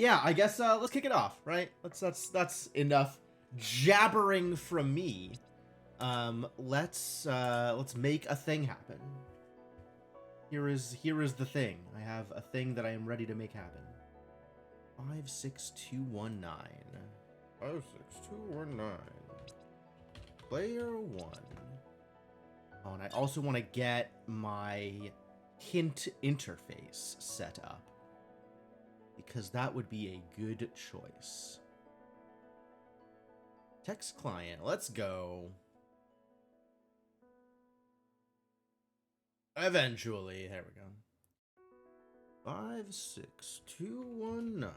yeah, I guess let's kick it off, right? That's enough jabbering from me. Let's make a thing happen. Here is the thing. I have a thing that I am ready to make happen. 56219. 56219. Player 1. Oh, and I also want to get my hint interface set up, because that would be a good choice. Text client, let's go. Eventually, there we go. 56219.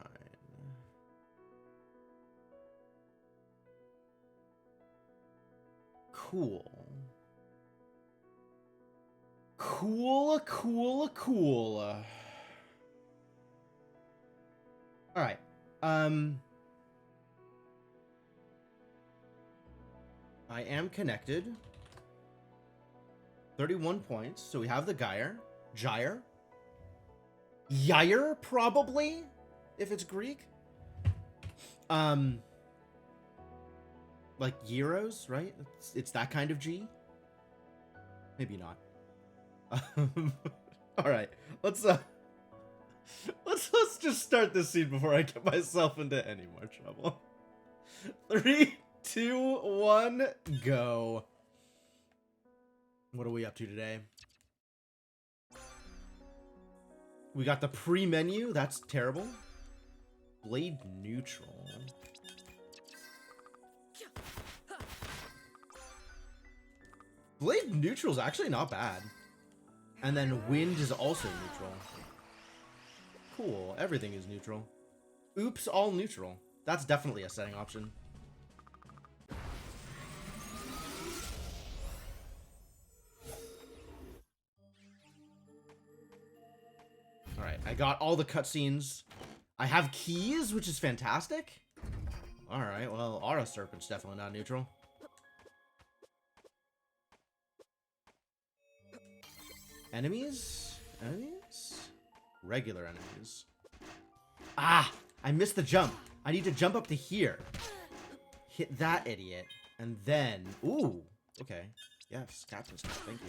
Cool. Cool. All right. I am connected. 31 points. So we have the Gyre. Yair, probably, if it's Greek. Like gyros, right? It's that kind of G. Maybe not. All right, let's just start this scene before I get myself into any more trouble. 3, 2, 1, go. What are we up to today? We got the pre-menu. That's terrible. Blade neutral. Blade neutral is actually not bad. And then wind is also neutral. Cool. Everything is neutral. Oops, all neutral. That's definitely a setting option. Alright, I got all the cutscenes. I have keys, which is fantastic. Alright, well, Aura Serpent's definitely not neutral. Enemies? Regular enemies. Ah! I missed the jump. I need to jump up to here. Hit that idiot. And then... Ooh! Okay. Yes, Captain Scott, thank you.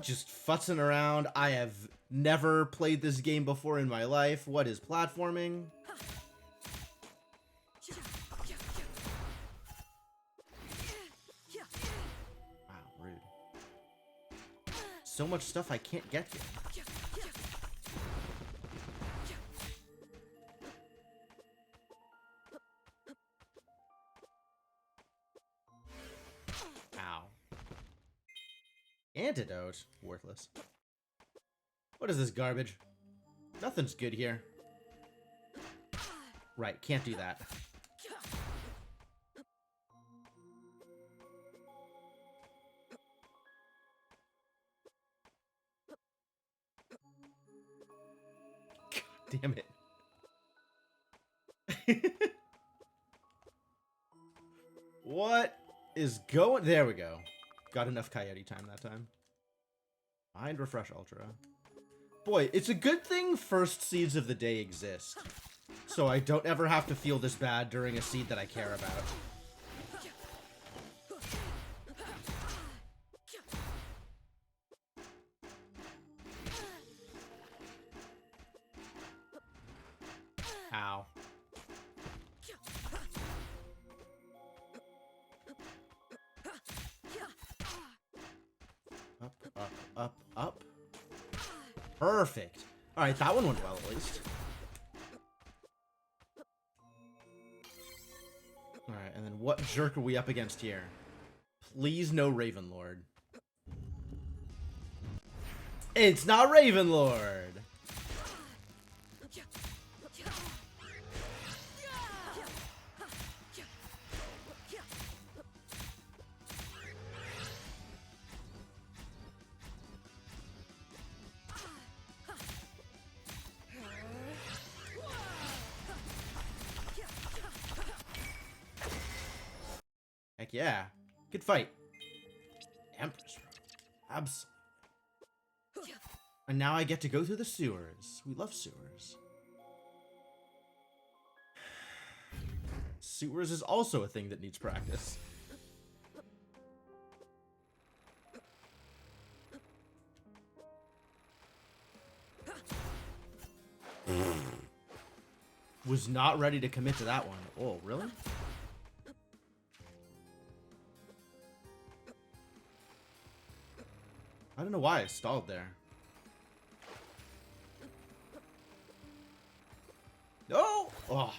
Just futzing around. I have never played this game before in my life. What is platforming? Wow, rude. So much stuff I can't get here. Antidote? Worthless. What is this garbage? Nothing's good here. Right, can't do that. God damn it. What is going... There we go. Got enough coyote time that time. Mind Refresh Ultra. Boy, it's a good thing first seeds of the day exist. So I don't ever have to feel this bad during a seed that I care about. Ow. Up. Perfect. Alright, that one went well at least. Alright, and then what jerk are we up against here? Please no Ravenlord. It's not Ravenlord! Heck yeah. Good fight. Empress Room. Absolutely. And now I get to go through the sewers. We love sewers. Sewers is also a thing that needs practice. Was not ready to commit to that one. Oh, really? I don't know why I stalled there. No! Oh.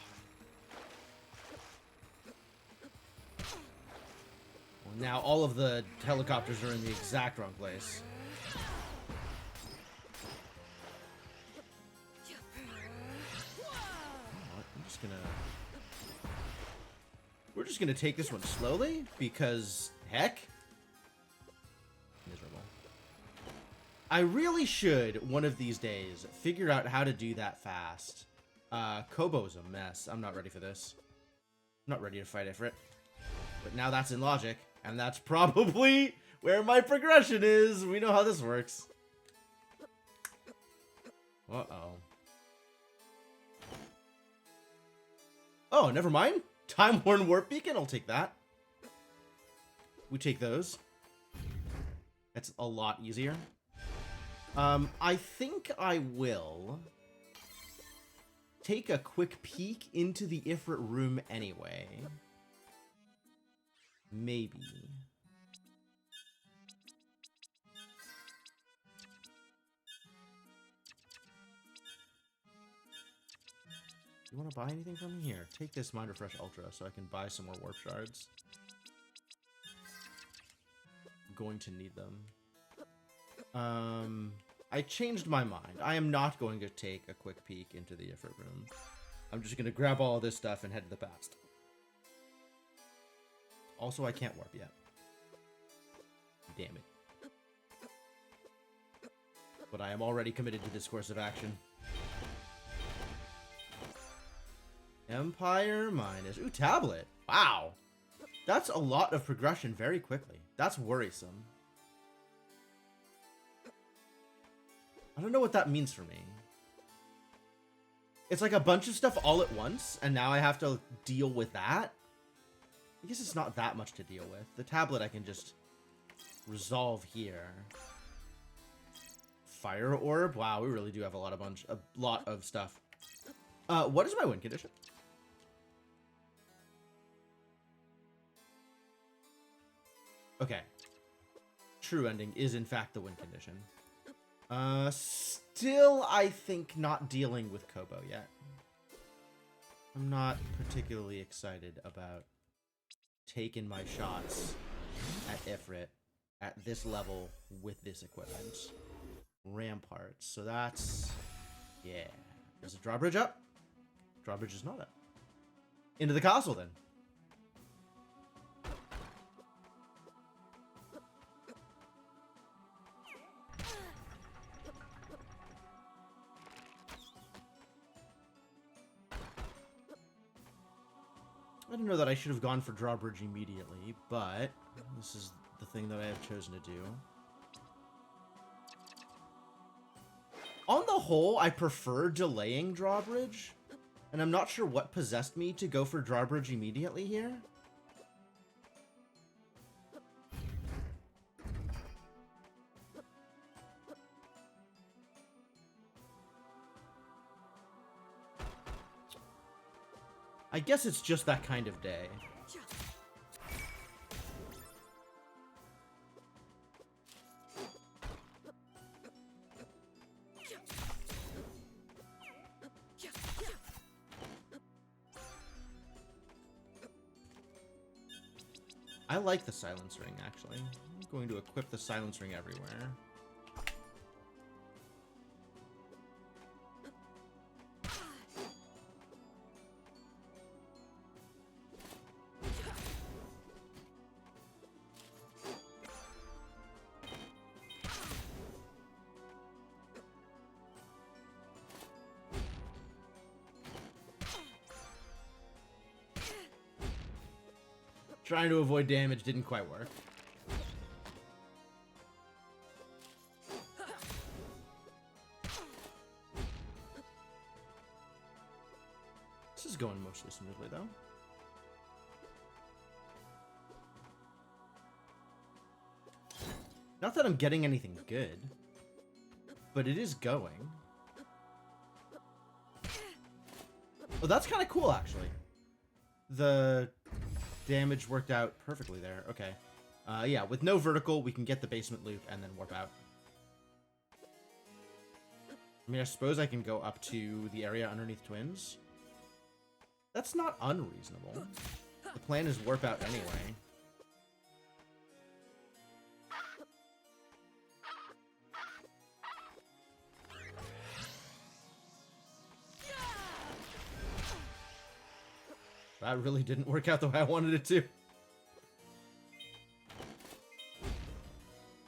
Well, now all of the helicopters are in the exact wrong place. We're just gonna take this one slowly, because, heck. Miserable. I really should, one of these days, figure out how to do that fast. Kobo's a mess. I'm not ready for this. I'm not ready to fight Ifrit. But now that's in logic, and that's probably where my progression is. We know how this works. Uh-oh. Oh, never mind. Time-worn warp beacon, I'll take that. We take those. That's a lot easier. I think I will take a quick peek into the Ifrit room anyway. Maybe. You want to buy anything from me? Here, take this Mind Refresh Ultra so I can buy some more warp shards. I'm going to need them. I changed my mind. I am not going to take a quick peek into the Ifrit room. I'm just going to grab all this stuff and head to the past. Also, I can't warp yet. Damn it. But I am already committed to this course of action. Empire minus... Ooh, tablet. Wow. That's a lot of progression very quickly. That's worrisome. I don't know what that means for me. It's like a bunch of stuff all at once, and now I have to deal with that? I guess it's not that much to deal with. The tablet I can just resolve here. Fire orb? Wow, we really do have a lot of stuff. What is my win condition? Okay. True ending is in fact the win condition. Still, I think not dealing with Kobo yet. I'm not particularly excited about taking my shots at Ifrit at this level with this equipment. Ramparts. So that's... yeah. Is the drawbridge up? Drawbridge is not up. Into the castle, then. I don't know that I should have gone for drawbridge immediately, but this is the thing that I have chosen to do. On the whole, I prefer delaying drawbridge, and I'm not sure what possessed me to go for drawbridge immediately here. I guess it's just that kind of day. I like the silence ring, actually. I'm going to equip the silence ring everywhere. Trying to avoid damage didn't quite work. is going mostly smoothly, though. Not that I'm getting anything good, but it is going. Oh, that's kind of cool, actually. The damage worked out perfectly there. Okay. Yeah, with no vertical, we can get the basement loop and then warp out. I mean, I suppose I can go up to the area underneath Twins. That's not unreasonable. The plan is warp out anyway. That really didn't work out the way I wanted it to.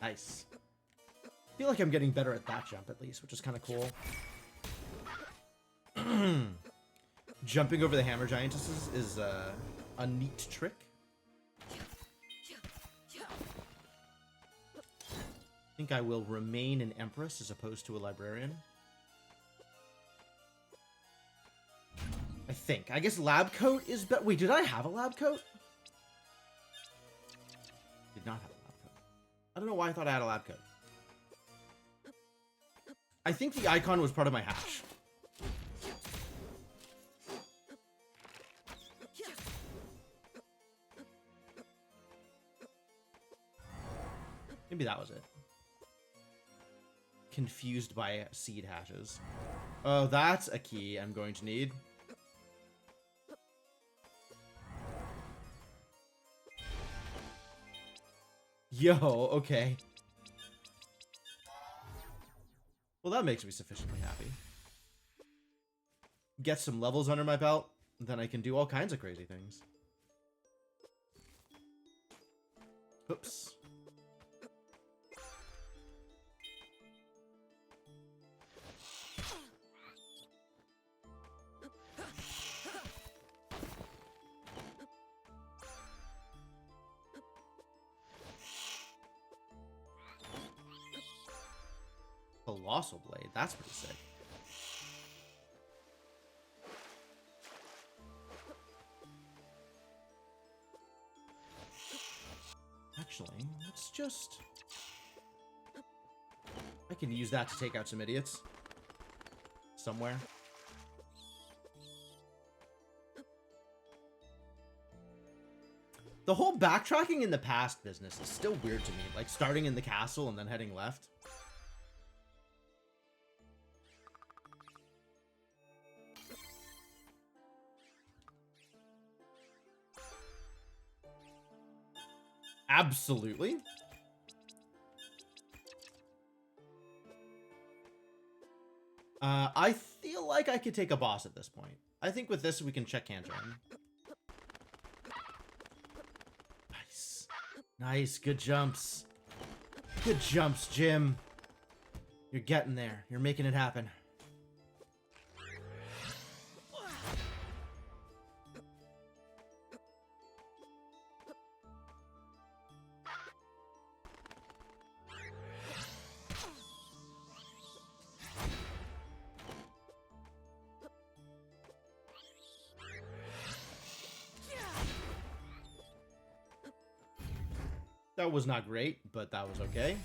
Nice. I feel like I'm getting better at that jump at least, which is kind of cool. Jumping over the hammer giantesses is a neat trick. I think I will remain an empress as opposed to a librarian. I think. I guess lab coat is better. Wait, did I have a lab coat? Did not have a lab coat. I don't know why I thought I had a lab coat. I think the icon was part of my hatch. Maybe that was it. Confused by seed hashes. Oh, that's a key I'm going to need. Yo, okay. Well, that makes me sufficiently happy. Get some levels under my belt, then I can do all kinds of crazy things. Oops. Colossal blade, that's pretty sick. Actually, let's just... I can use that to take out some idiots. Somewhere. The whole backtracking in the past business is still weird to me. Like, starting in the castle and then heading left. Absolutely. I feel like I could take a boss at this point. I think with this we can check Canton. Nice. Nice, good jumps. Good jumps, Jim. You're getting there. You're making it happen. That was not great, but that was okay.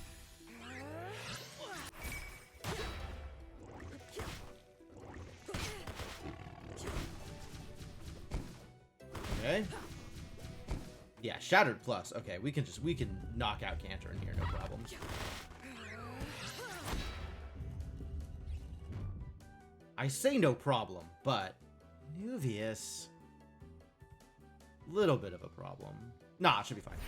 Okay. Yeah, Shattered Plus. Okay, we can knock out Cantor in here, no problem. I say no problem, but Nuvius, little bit of a problem. Nah, it should be fine.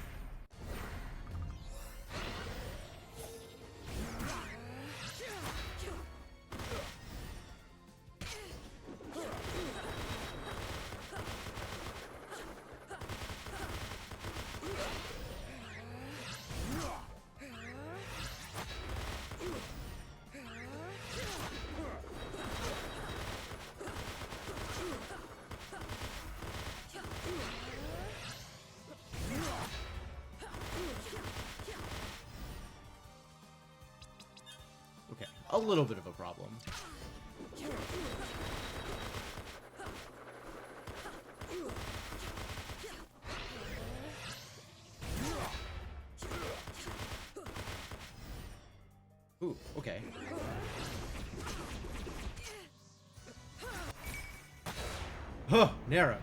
A little bit of a problem. okay. Huh, narrow.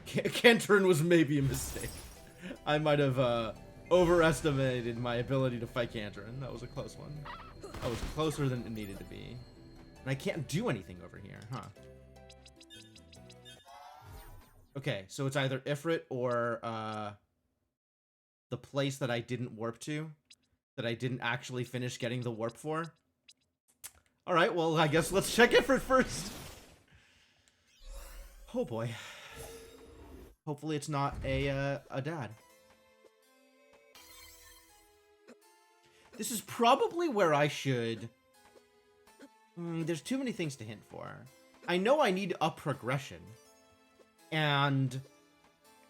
Cantern was maybe a mistake. I might have overestimated my ability to fight Cantern. That was a close one. That was closer than it needed to be. And I can't do anything over here, huh? Okay, so it's either Ifrit or the place that I didn't warp to, that I didn't actually finish getting the warp for. All right, well, I guess let's check Ifrit first. Oh boy. Hopefully it's not a dad. This is probably where I should... there's too many things to hint for. I know I need a progression. And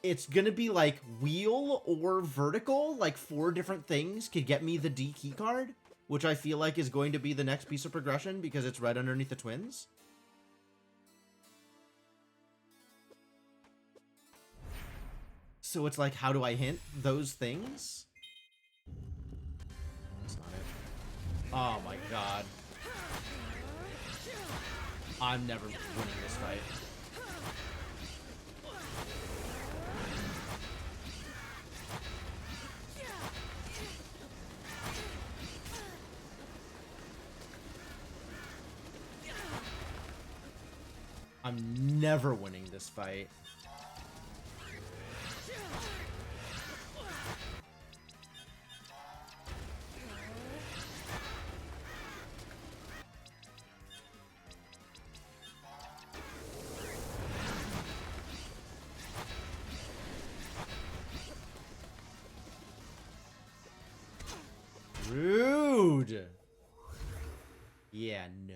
it's gonna be like wheel or vertical, like 4 different things could get me the D key card, which I feel like is going to be the next piece of progression because it's right underneath the twins. So it's like, how do I hint those things? That's not it. Oh my god. I'm never winning this fight. I'm never winning this fight. Rude. Yeah, no.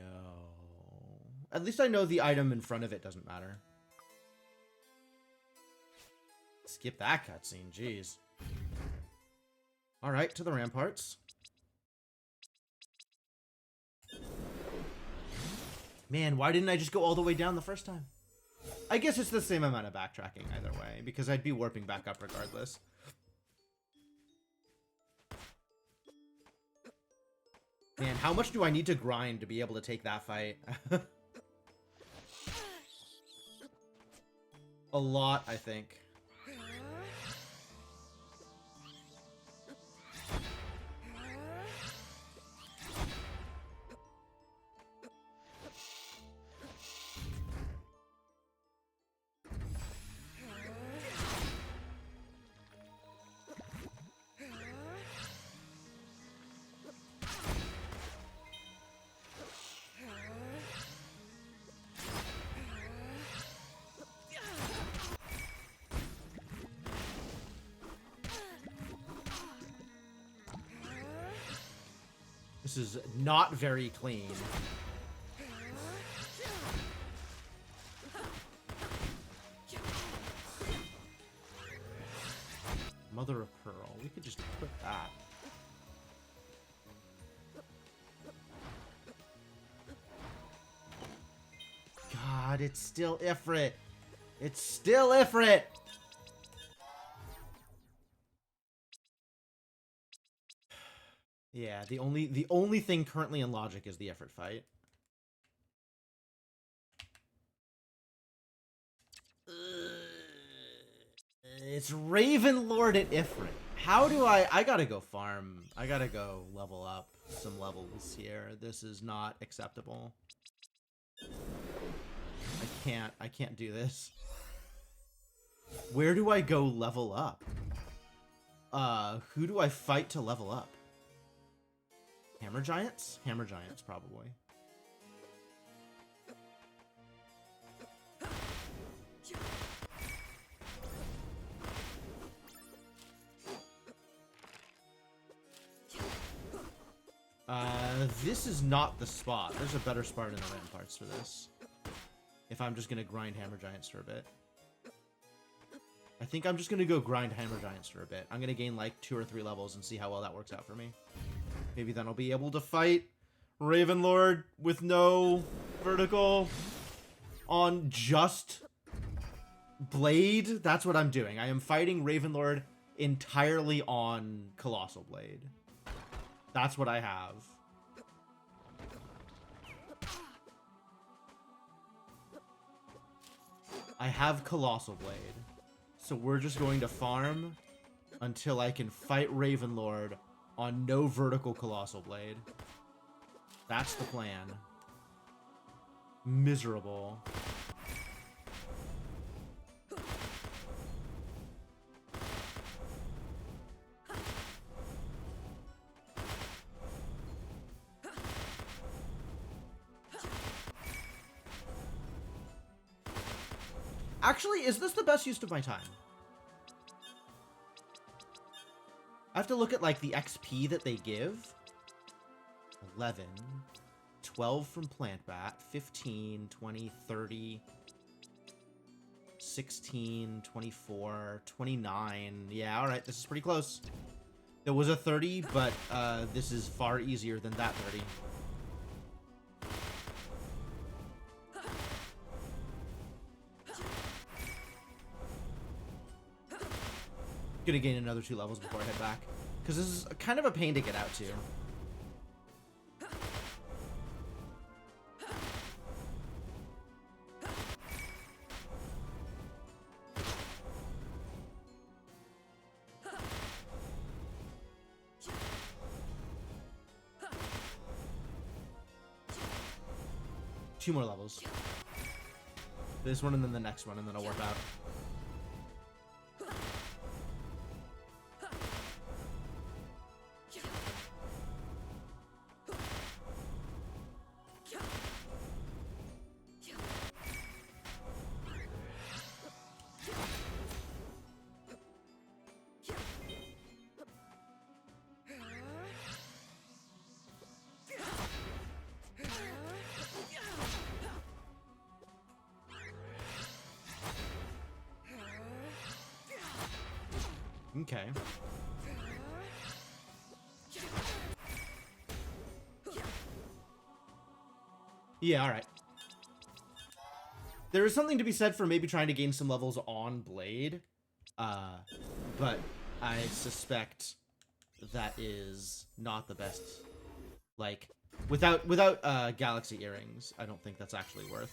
At least I know the item in front of it doesn't matter. Skip that cutscene, jeez. Alright, to the ramparts. Man, why didn't I just go all the way down the first time? I guess it's the same amount of backtracking either way, because I'd be warping back up regardless. Man, how much do I need to grind to be able to take that fight? A lot, I think. This is not very clean. Mother of Pearl. We could just put that. God, it's still Ifrit. It's still Ifrit. Yeah, the only thing currently in logic is the Ifrit fight. It's Ravenlord at Ifrit. How do I gotta go farm. I gotta go level up some levels here. This is not acceptable. I can't do this. Where do I go level up? Who do I fight to level up? Hammer Giants? Hammer Giants, probably. This is not the spot. There's a better spot in the ramparts for this. If I'm just gonna grind Hammer Giants for a bit. I think I'm just gonna go grind Hammer Giants for a bit. I'm gonna gain like 2 or 3 levels and see how well that works out for me. Maybe then I'll be able to fight Ravenlord with no vertical on just Blade. That's what I'm doing. I am fighting Ravenlord entirely on Colossal Blade. That's what I have. I have Colossal Blade. So we're just going to farm until I can fight Ravenlord on no vertical Colossal Blade. That's the plan. Miserable. Actually, is this the best use of my time? I have to look at, like, the XP that they give. 11. 12 from Plant Bat. 15, 20, 30. 16, 24, 29. Yeah, alright, this is pretty close. There was a 30, but this is far easier than that 30. Gonna gain another 2 levels before I head back. Because this is kind of a pain to get out to. Two more levels. This one and then the next one, and then I'll warp out. Okay. Yeah, alright. There is something to be said for maybe trying to gain some levels on Blade. But I suspect that is not the best. Like, without Galaxy Earrings, I don't think that's actually worth.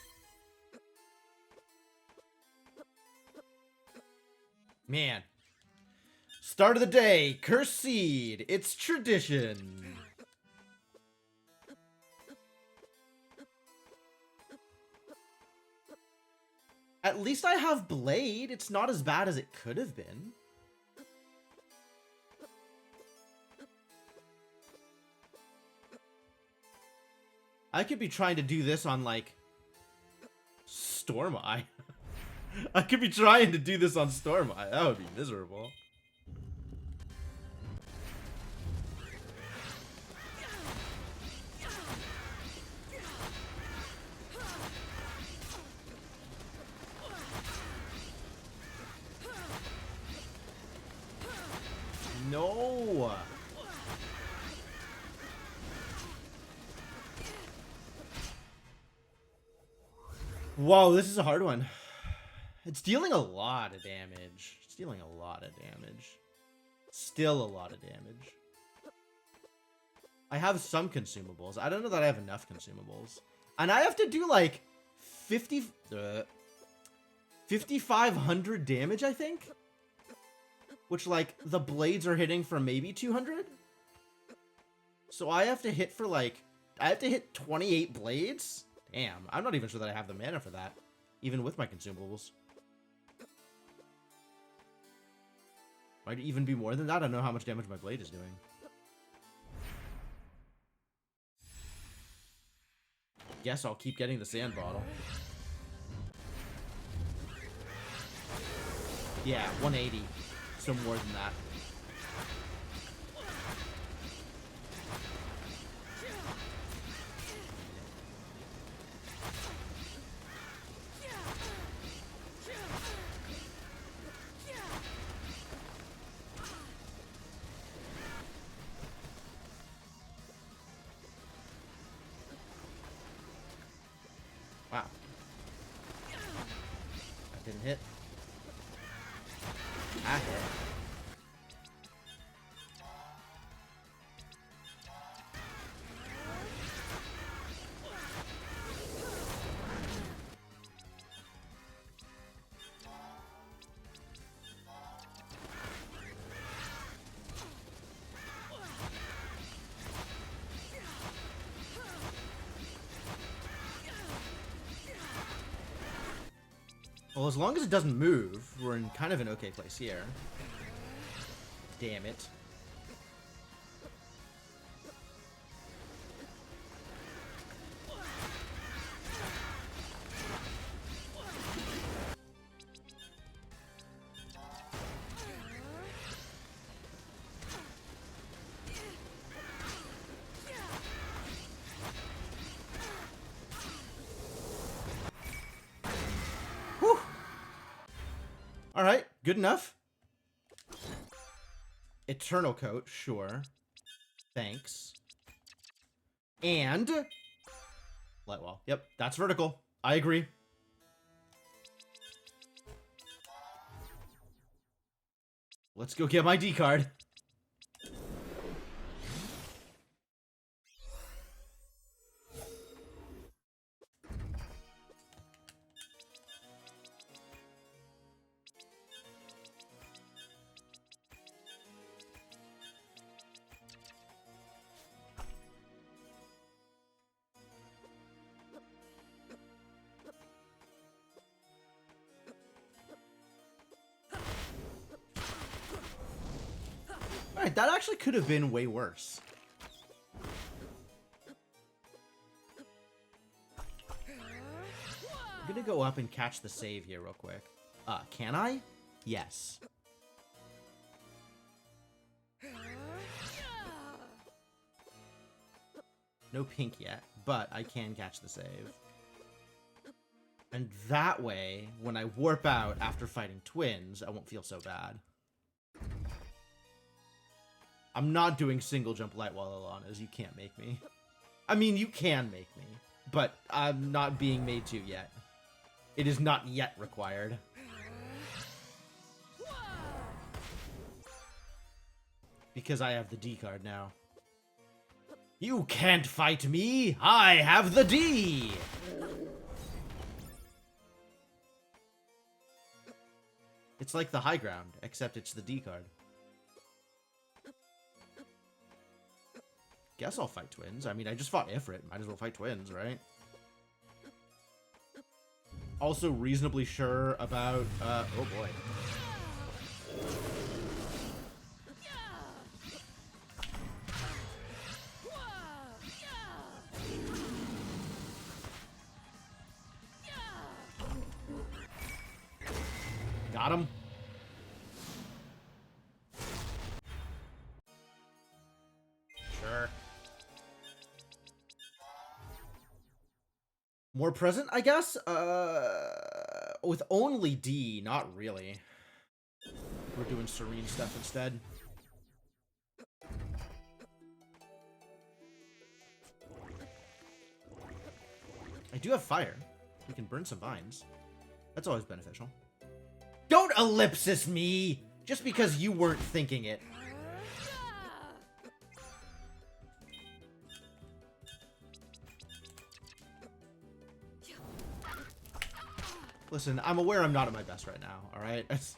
Man. Start of the day, Cursed Seed. It's tradition. At least I have Blade. It's not as bad as it could have been. I could be trying to do this on, like, Storm Eye. I could be trying to do this on Storm Eye. That would be miserable. No. Whoa, this is a hard one. It's dealing a lot of damage. It's dealing a lot of damage. Still a lot of damage. I have some consumables. I don't know that I have enough consumables. And I have to do like 5,500 damage, I think? Which, like, the blades are hitting for maybe 200? So I have to hit for, like... I have to hit 28 blades? Damn, I'm not even sure that I have the mana for that. Even with my consumables. Might even be more than that. I don't know how much damage my blade is doing. Guess I'll keep getting the sand bottle. Yeah, 180. So more than that. Wow. That didn't hit. I hit. Well, as long as it doesn't move, we're in kind of an okay place here. Damn it. Whew. All right, good enough. Eternal Coat, sure. Thanks. And Lightwall. Yep, that's vertical. I agree. Let's go get my D card. Alright, that actually could have been way worse. I'm gonna go up and catch the save here real quick. Can I? Yes. No pink yet, but I can catch the save. And that way, when I warp out after fighting twins, I won't feel so bad. I'm not doing single jump Lightwall Alanas. You can't make me. I mean, you can make me, but I'm not being made to yet. It is not yet required. Because I have the D card now. You can't fight me! I have the D! It's like the high ground, except it's the D card. Guess I'll fight twins. I mean, I just fought Ifrit. Might as well fight twins, right? Also reasonably sure about, oh boy. Got him. Sure. More present, I guess? With only D, not really. We're doing serene stuff instead. I do have fire. We can burn some vines. That's always beneficial. Don't ellipsis me! Just because you weren't thinking it. Listen, I'm aware I'm not at my best right now, alright? This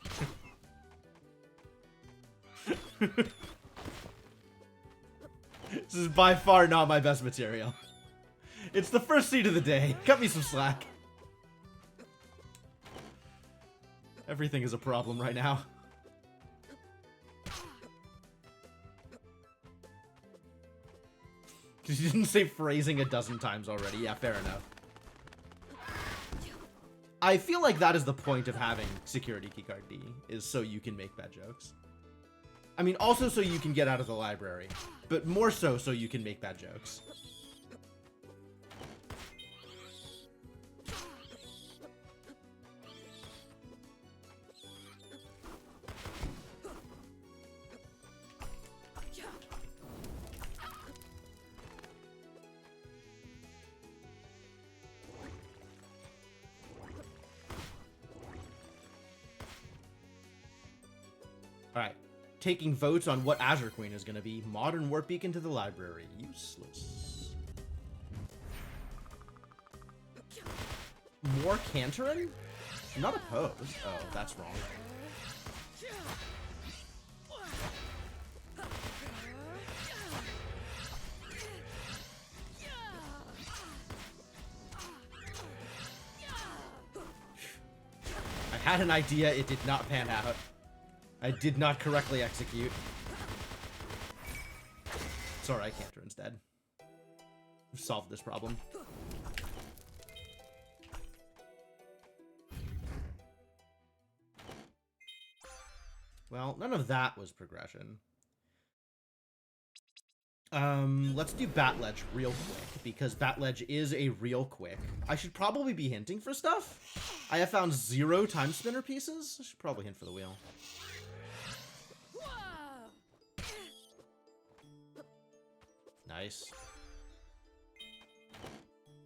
is by far not my best material. It's the first seed of the day. Cut me some slack. Everything is a problem right now. Because you didn't say phrasing a dozen times already. Yeah, fair enough. I feel like that is the point of having security keycard D, is so you can make bad jokes. I mean, also so you can get out of the library, but more so you can make bad jokes. Alright, taking votes on what Azure Queen is going to be. Modern Warp Beacon to the library. Useless. More Cantorin? I'm not opposed. Oh, that's wrong. had an idea, it did not pan out. I did not correctly execute. Sorry, I can't turn instead. We've solved this problem. Well, none of that was progression. Let's do Bat Ledge real quick, because Bat Ledge is a real quick. I should probably be hinting for stuff. I have found 0 time spinner pieces. I should probably hint for the wheel. Nice.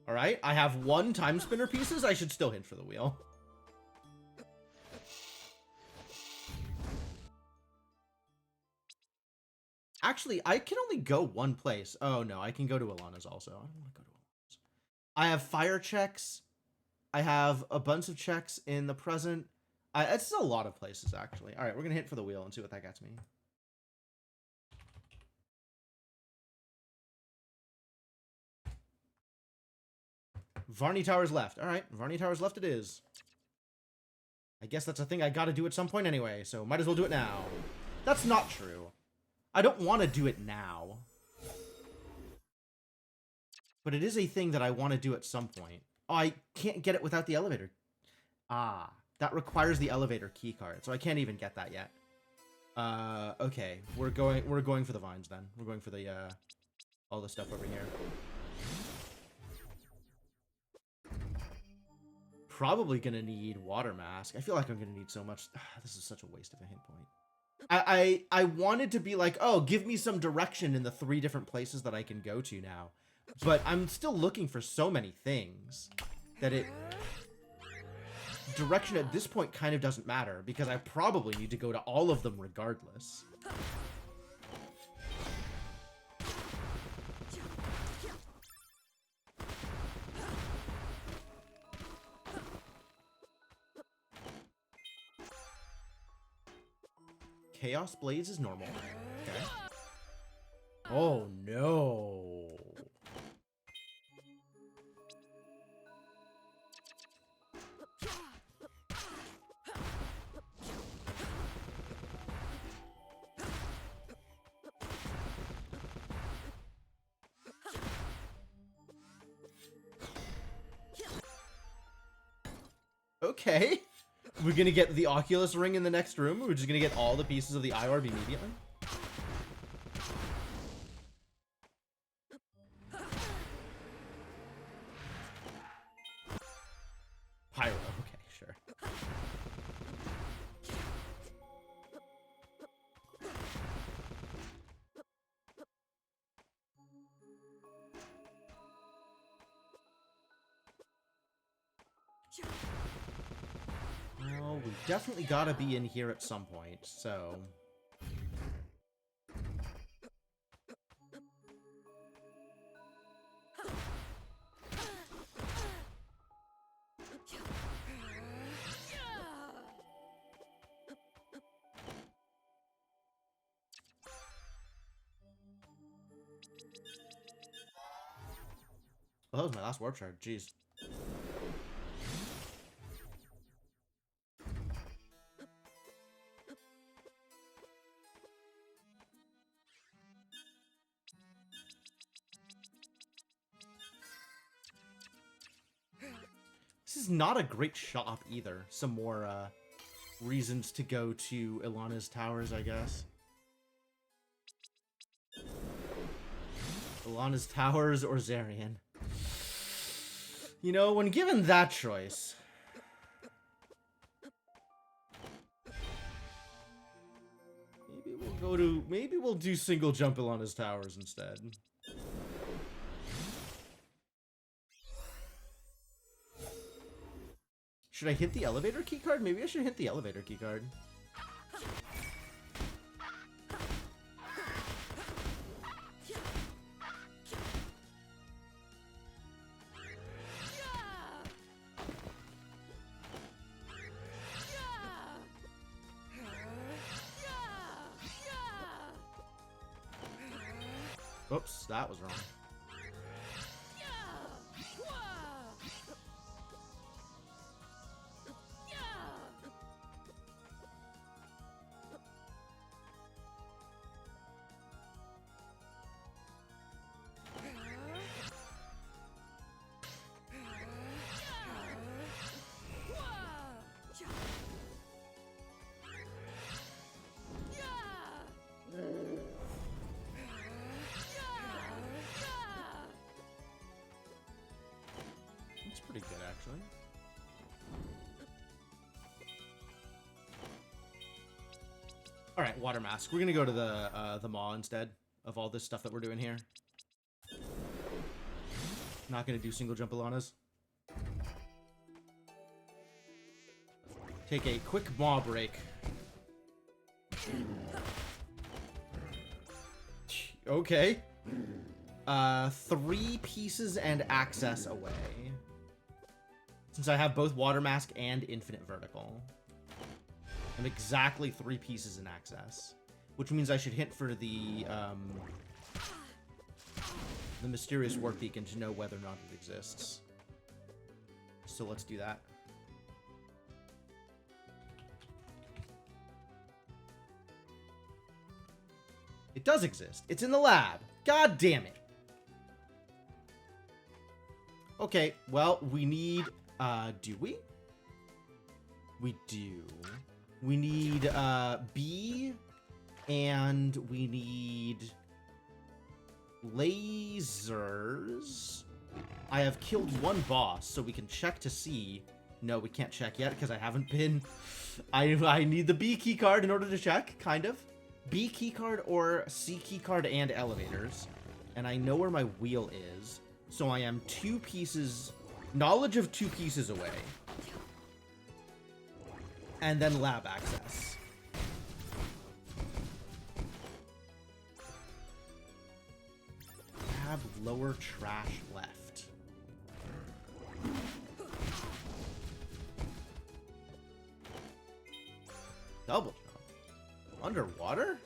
Alright, I have 1 time spinner pieces. I should still hint for the wheel. Actually, I can only go one place. Oh, no, I can go to Alana's also. I don't want to go to Alana's. I have fire checks. I have a bunch of checks in the present. It's a lot of places, actually. All right, we're going to hit for the wheel and see what that gets me. Varney Towers left. All right, Varney Towers left it is. I guess that's a thing I got to do at some point anyway, so might as well do it now. That's not true. I don't want to do it now. But it is a thing that I want to do at some point. Oh, I can't get it without the elevator. Ah, that requires the elevator key card, so I can't even get that yet. Okay, we're going for the vines then. We're going for the all the stuff over here. Probably gonna need water mask. I feel like I'm gonna need so much. This is such a waste of a hint point. I wanted to be like, oh, give me some direction in the 3 different places that I can go to now. But I'm still looking for so many things that direction at this point kind of doesn't matter, because I probably need to go to all of them regardless. Chaos Blaze is normal. Okay. Oh no. Okay. We're gonna get the Oculus ring in the next room. We're just gonna get all the pieces of the eye orb immediately. Pyro. Okay, sure. Well, we definitely gotta be in here at some point, so... Oh, that was my last warp shard. Jeez. This is not a great shop either. Some more reasons to go to Ilana's Towers, I guess. Ilana's Towers or Zarian. You know, when given that choice... Maybe we'll do single jump Ilana's Towers instead. Should I hit the elevator keycard? Maybe I should hit the elevator keycard. Oops, that was wrong. actually. All right, water mask. We're gonna go to the maw instead of all this stuff that we're doing here. Not gonna do single jump Alanas. Take a quick maw break. Okay. 3 pieces and access away. Since I have both water mask and infinite vertical. I'm exactly 3 pieces in access. Which means I should hit for the mysterious warp beacon to know whether or not it exists. So let's do that. It does exist. It's in the lab. God damn it. Okay, well, we need, do we? We do. We need, B, and we need lasers. I have killed 1 boss, so we can check to see. No, we can't check yet, because I haven't been... I need the B key card in order to check, kind of. B keycard or C keycard and elevators. And I know where my wheel is. So I am 2 pieces... Knowledge of 2 pieces away. And then lab access. Lab lower trash left. Double jump. Underwater?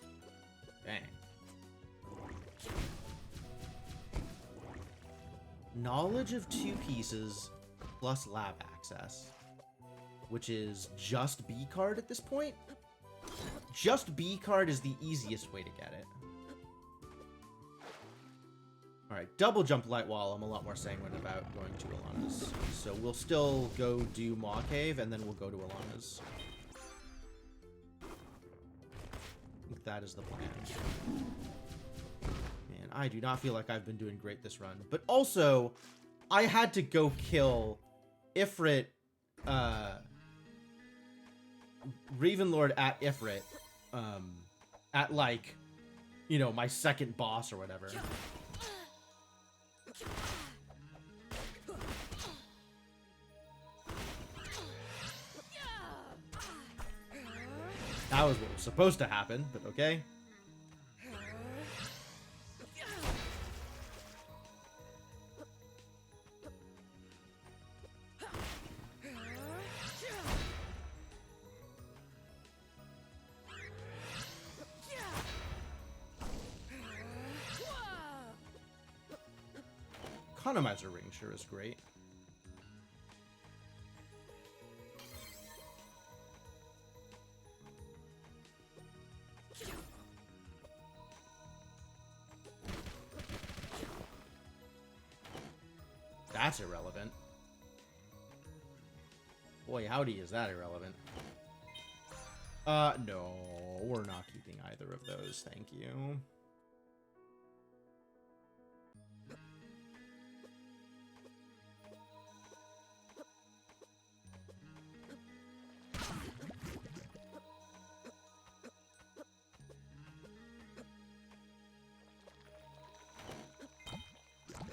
Dang. Knowledge of 2 pieces plus lab access. Which is just B card at this point? Just B card is the easiest way to get it. Alright, double jump light wall I'm a lot more sanguine about going to Alana's. So we'll still go do Maw Cave and then we'll go to Alana's. I think that is the plan. Man, I do not feel like I've been doing great this run. But also, I had to go kill Ifrit, Ravenlord at Ifrit, at like, you know, my second boss or whatever. That was what was supposed to happen, but okay. Economizer ring sure is great. That's irrelevant. Boy, howdy, is that irrelevant. No, we're not keeping either of those, thank you.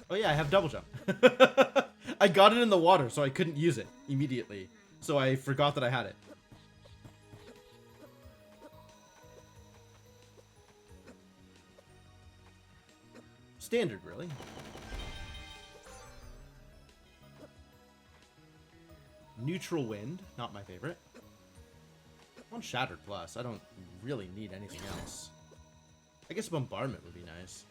Oh yeah, I have double jump. I got it in the water, so I couldn't use it immediately. So I forgot that I had it. Standard, really. Neutral wind, not my favorite. One shattered plus. I don't really need anything else. I guess bombardment would be nice.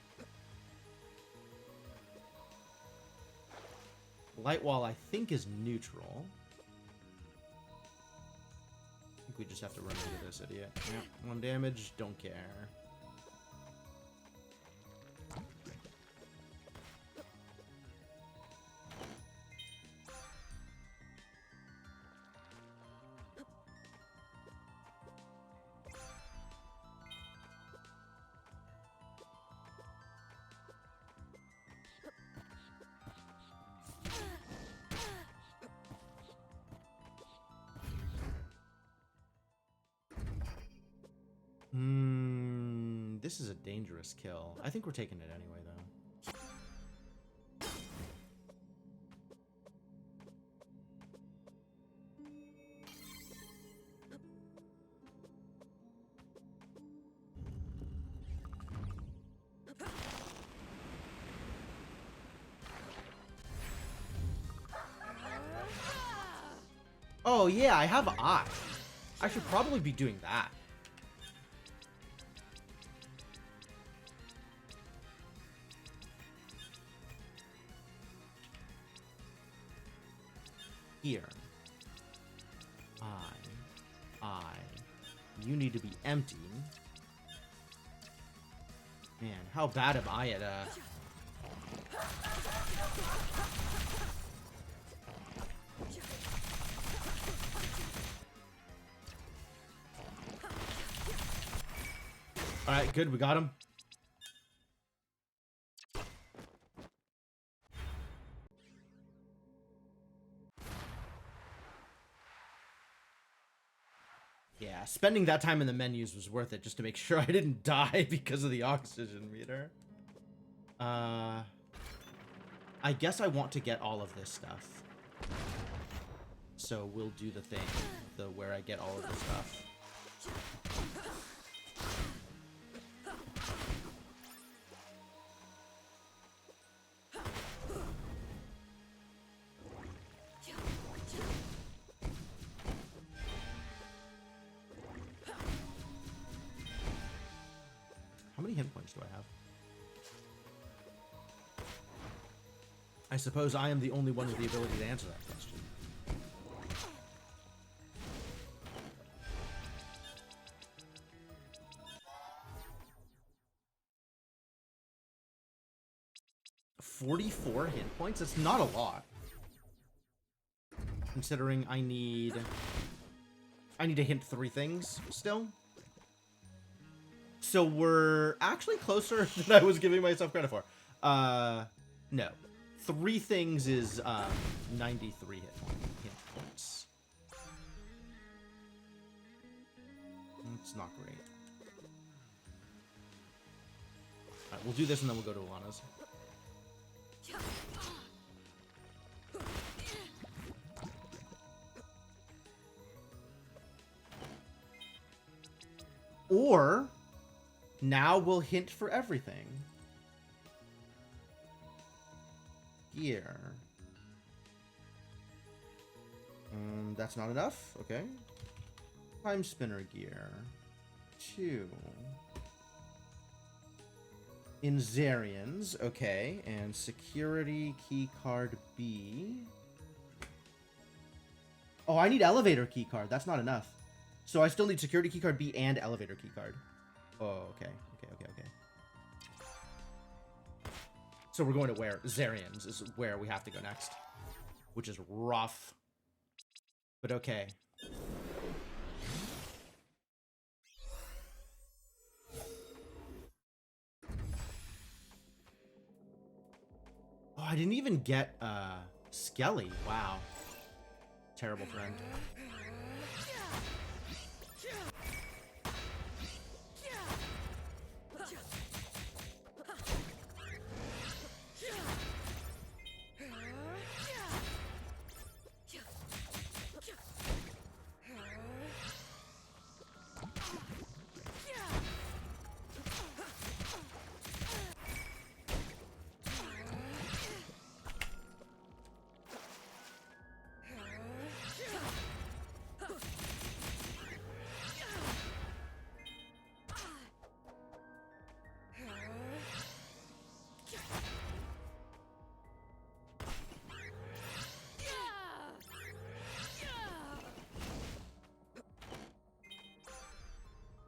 Light wall, I think, is neutral. I think we just have to run into this idiot. Yeah, 1 damage, don't care. this is a dangerous kill. I think we're taking it anyway, though. Oh, yeah, I have eye. I should probably be doing that. Here. You need to be empty. Man, how bad am I at, Alright, good, we got him. Yeah, spending that time in the menus was worth it just to make sure I didn't die because of the oxygen meter. I guess I want to get all of this stuff. So we'll do the thing, where I get all of the stuff. How many hit points do I have? I suppose I am the only one with the ability to answer that question. $44 hit points? That's not a lot. Considering I need to hint 3 things still. So we're actually closer than I was giving myself credit for. No. 3 things is 93 hit points. It's not great. Alright, we'll do this and then we'll go to Alana's. Or now we'll hint for everything. Gear. That's not enough. Okay. Timespinner gear. 2. In Zarian's. Okay. And security keycard B. Oh, I need elevator keycard. That's not enough. So I still need security keycard B and elevator keycard. Oh, okay. Okay. So we're going to where? Zarian's is where we have to go next. Which is rough. But okay. Oh, I didn't even get Skelly. Wow. Terrible friend.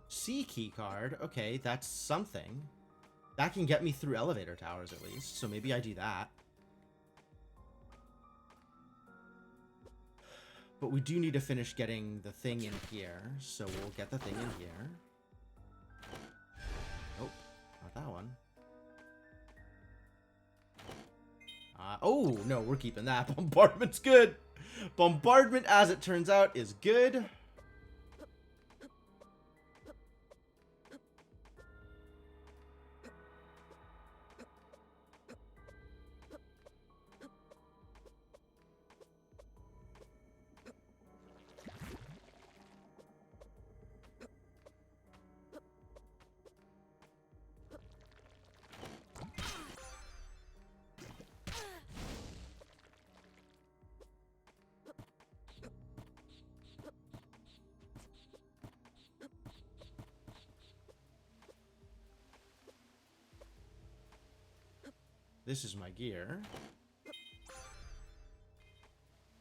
C key card. Okay, that's something. That can get me through elevator towers at least, so maybe I do that. But we do need to finish getting the thing in here, so we'll get the thing in here. Nope, not that one. Oh, no, we're keeping that. Bombardment's good. Bombardment, as it turns out, is good. This is my gear.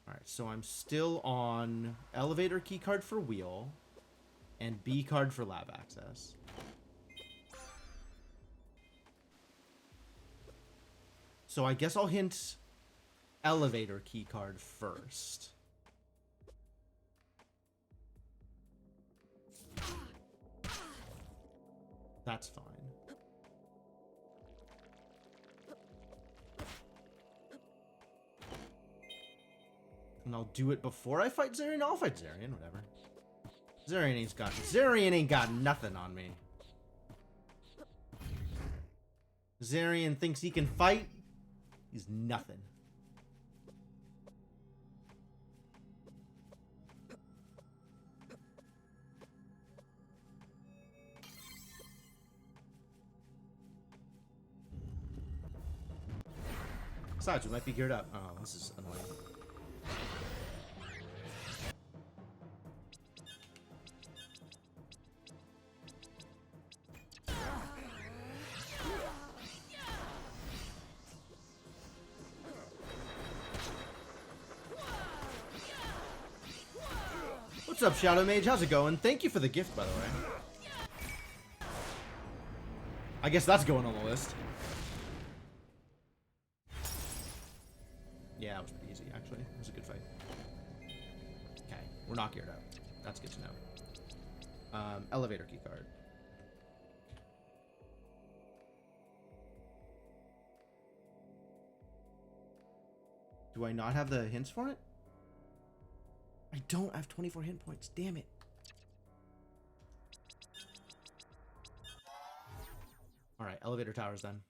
Alright, so I'm still on elevator keycard for wheel and B card for lab access. So I guess I'll hint elevator keycard first. That's fine. And I'll do it before I fight Zarian. I'll fight Zarian, whatever. Zarian ain't got nothing on me. Zarian thinks he can fight. He's nothing. Besides, we might be geared up. Oh, this is annoying. What's up, Shadow Mage? How's it going? Thank you for the gift, by the way. I guess that's going on the list. Yeah, it was pretty easy, actually. It was a good fight. Okay, we're not geared up. That's good to know. Elevator keycard. Do I not have the hints for it? I don't. I have 24 hit points. Damn it. Alright, elevator towers then.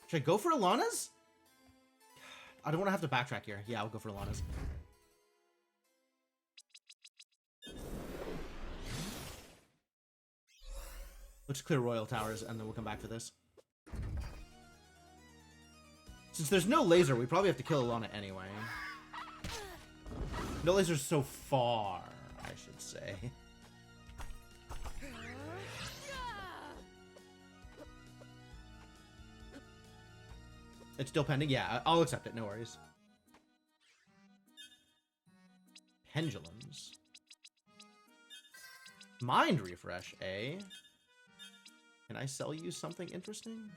Should I go for Alana's? I don't want to have to backtrack here. Yeah, I'll go for Alana's. Let's clear Royal Towers, and then we'll come back for this. Since there's no laser, we probably have to kill Alana anyway. No laser's so far, I should say. It's still pending? Yeah, I'll accept it. No worries. Pendulums. Mind refresh, eh? Can I sell you something interesting?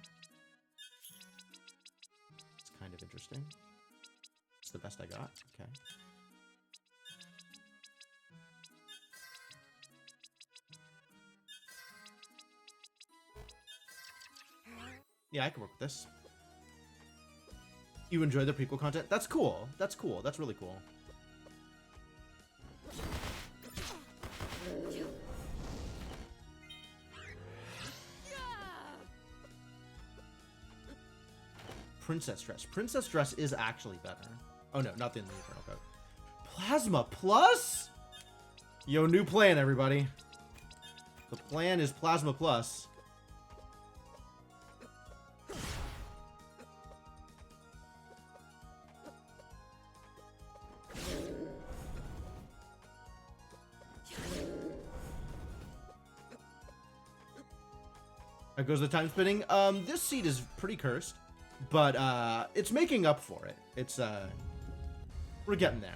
It's kind of interesting. It's the best I got. Okay. Yeah, I can work with this. You enjoy the prequel content? That's cool. That's cool. That's really cool. Princess Dress. Princess Dress is actually better. Oh no, not the Infernal Code. Plasma Plus? Yo, new plan, everybody. The plan is Plasma Plus. There goes the time spinning. This seed is pretty cursed, but it's making up for it. It's we're getting there.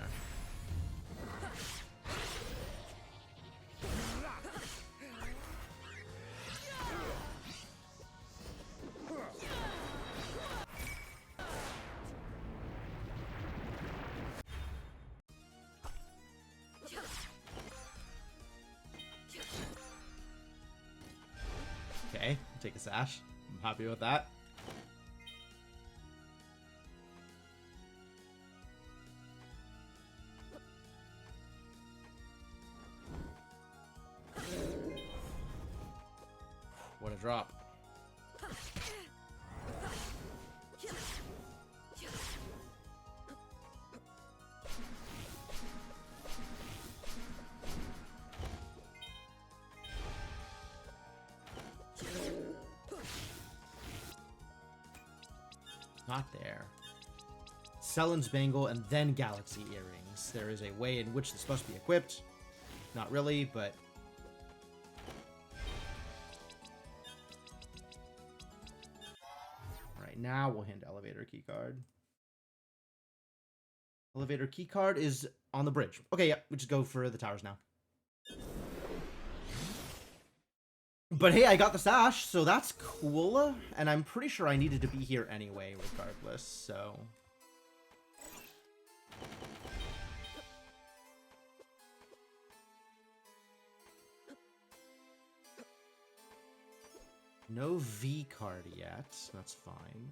Okay, take a sash. I'm happy with that. What a drop. Not there. Selen's Bangle and then Galaxy Earring. is there is a way in which this must be equipped. Not really, but... Right, now we'll hand elevator keycard. Elevator keycard is on the bridge. Okay, yeah, we just go for the towers now. But hey, I got the sash, so that's cool. And I'm pretty sure I needed to be here anyway, regardless, so... No V card yet. That's fine.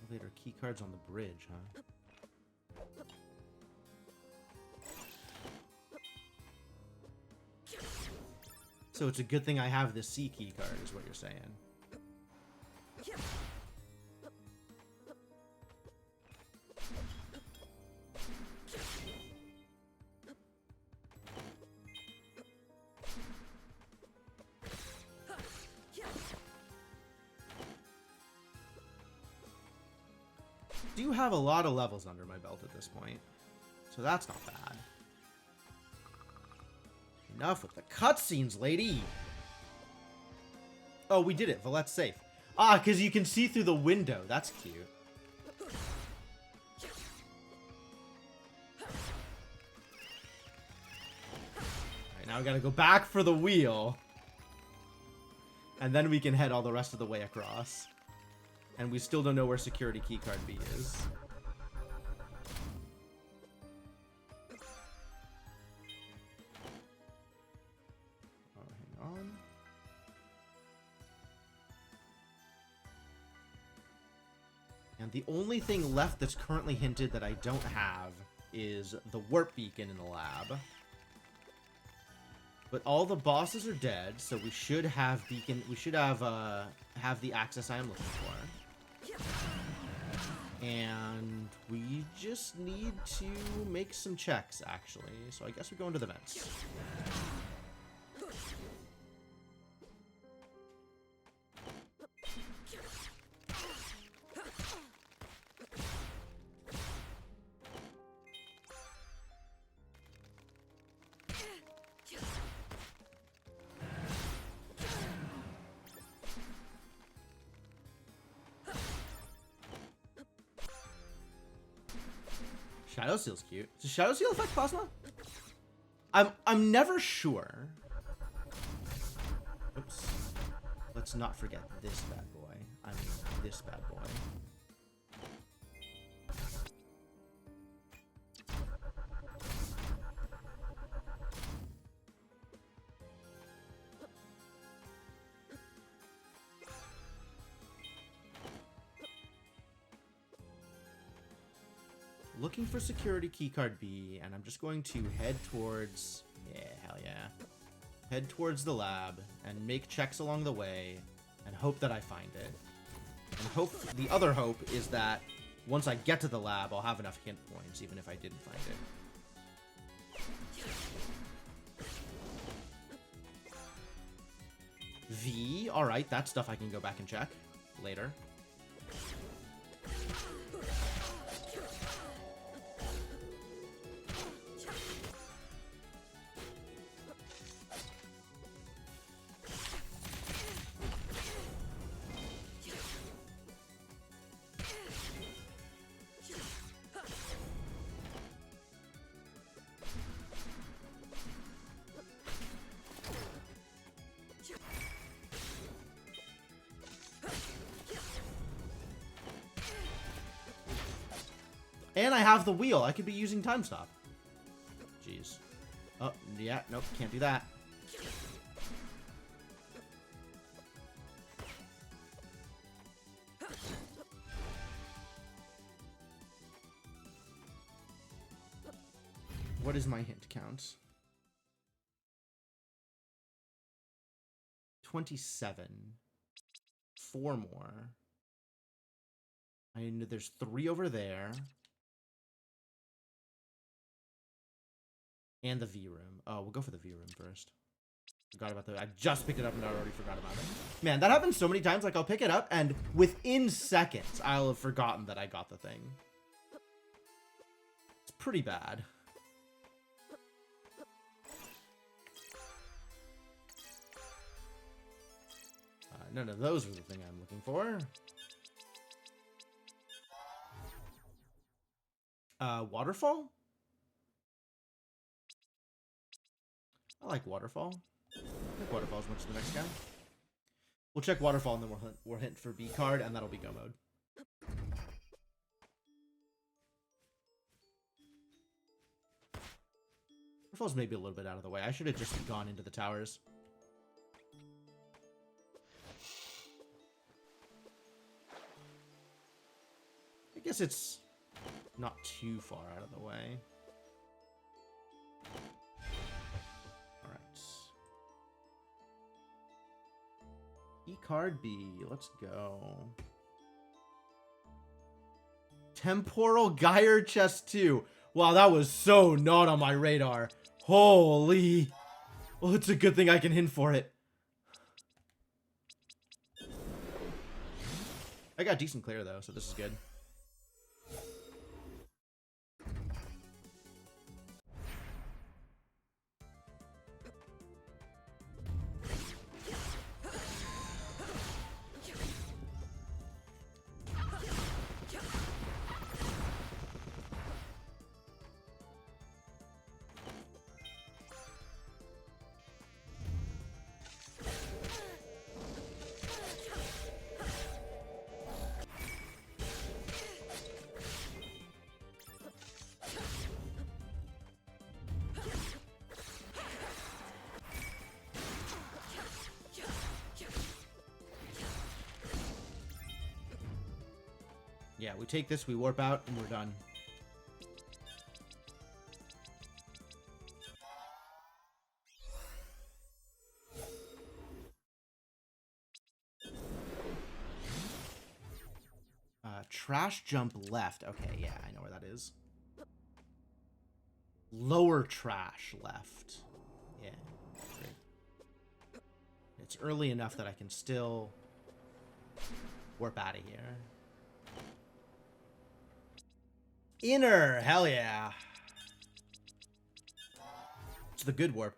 Elevator key cards on the bridge, huh? So it's a good thing I have the C key card, is what you're saying. Do have a lot of levels under my belt at this point, so that's not bad. Enough with the cutscenes, lady! Oh, we did it. Valette's safe. Ah, because you can see through the window. That's cute. Alright, now we gotta go back for the wheel. And then we can head all the rest of the way across. And we still don't know where security keycard B is. Oh, hang on. And the only thing left that's currently hinted that I don't have is the warp beacon in the lab. But all the bosses are dead, so we should have beacon. We should have the access I am looking for. And we just need to make some checks, actually. So I guess we go into the vents. Shadow Seal's cute. Does Shadow Seal affect Plasma? I'm never sure. Oops. Let's not forget this bad boy. I mean, this bad boy. Looking for security keycard B, and I'm just going to head towards... Yeah, hell yeah. Head towards the lab, and make checks along the way, and hope that I find it. And hope... The other hope is that once I get to the lab, I'll have enough hint points, even if I didn't find it. V, alright, that's stuff I can go back and check later. And I have the wheel. I could be using time stop. Jeez. Oh, yeah. Nope. Can't do that. What is my hint count? 27. 4 more. I know there's 3 over there. And the V room. Oh, we'll go for the V room first. Forgot about I just picked it up and I already forgot about it. Man, that happens so many times. Like, I'll pick it up and within seconds, I'll have forgotten that I got the thing. It's pretty bad. None of those were the thing I'm looking for. Waterfall? I like Waterfall. I like Waterfall as much as the next guy. We'll check Waterfall and then we'll hint for B card, and that'll be go mode. Waterfall's maybe a little bit out of the way. I should have just gone into the towers. I guess it's not too far out of the way. Alright. E-card B. Let's go. Temporal Gyre Chest 2. Wow, that was so not on my radar. Holy. Well, it's a good thing I can hint for it. I got decent clear, though, so this is good. Yeah, we take this, we warp out, and we're done. Trash jump left. Okay, yeah, I know where that is. Lower trash left. Yeah, great. It's early enough that I can still warp out of here. Inner, hell yeah. It's the good warp.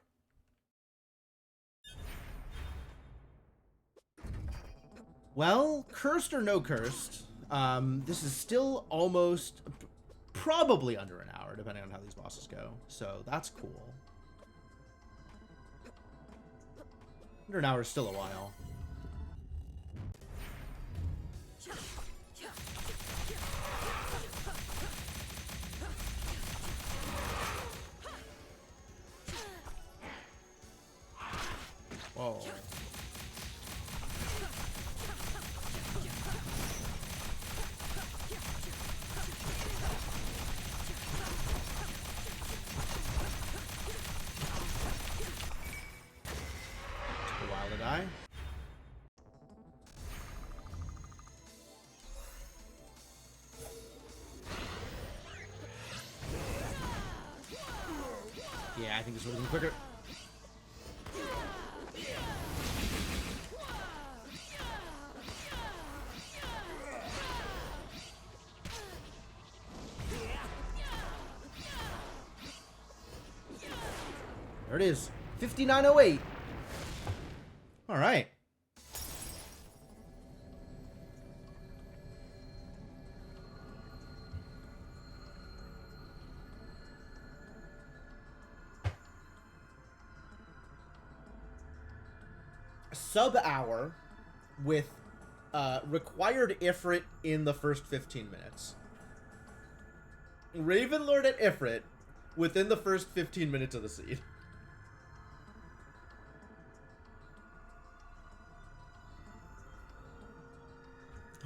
Well, cursed or no cursed, this is still almost, probably under an hour, depending on how these bosses go. So that's cool. Under an hour is still a while. Whoa. Took a while to die. Yeah, I think this would have been quicker. There it is. 5908. All right. Sub-hour with required Ifrit in the first 15 minutes. Ravenlord at Ifrit within the first 15 minutes of the seed.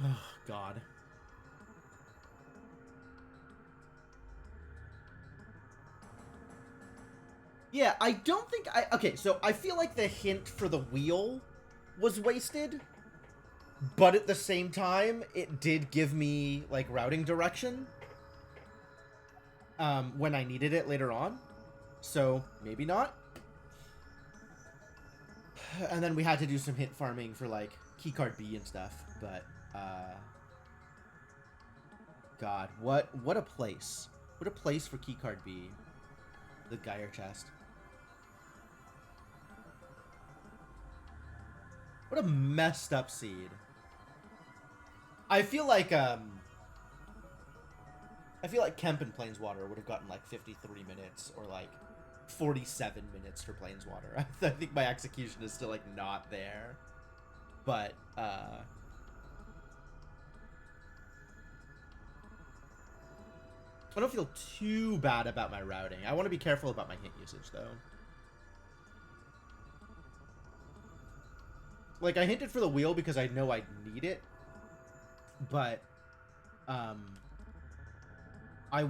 Oh, God. Yeah, I don't think I... Okay, so I feel like the hint for the wheel was wasted. But at the same time, it did give me, like, routing direction. When I needed it later on. So maybe not. And then we had to do some hint farming for like keycard B and stuff, but God, what a place. What a place for keycard B. The Geyer chest. What a messed up seed. I feel like Kemp and Planeswater would have gotten like 53 minutes or like 47 minutes for Planeswater. I think my execution is still like not there. But I don't feel too bad about my routing. I want to be careful about my hint usage though. Like, I hinted for the wheel because I know I need it, but I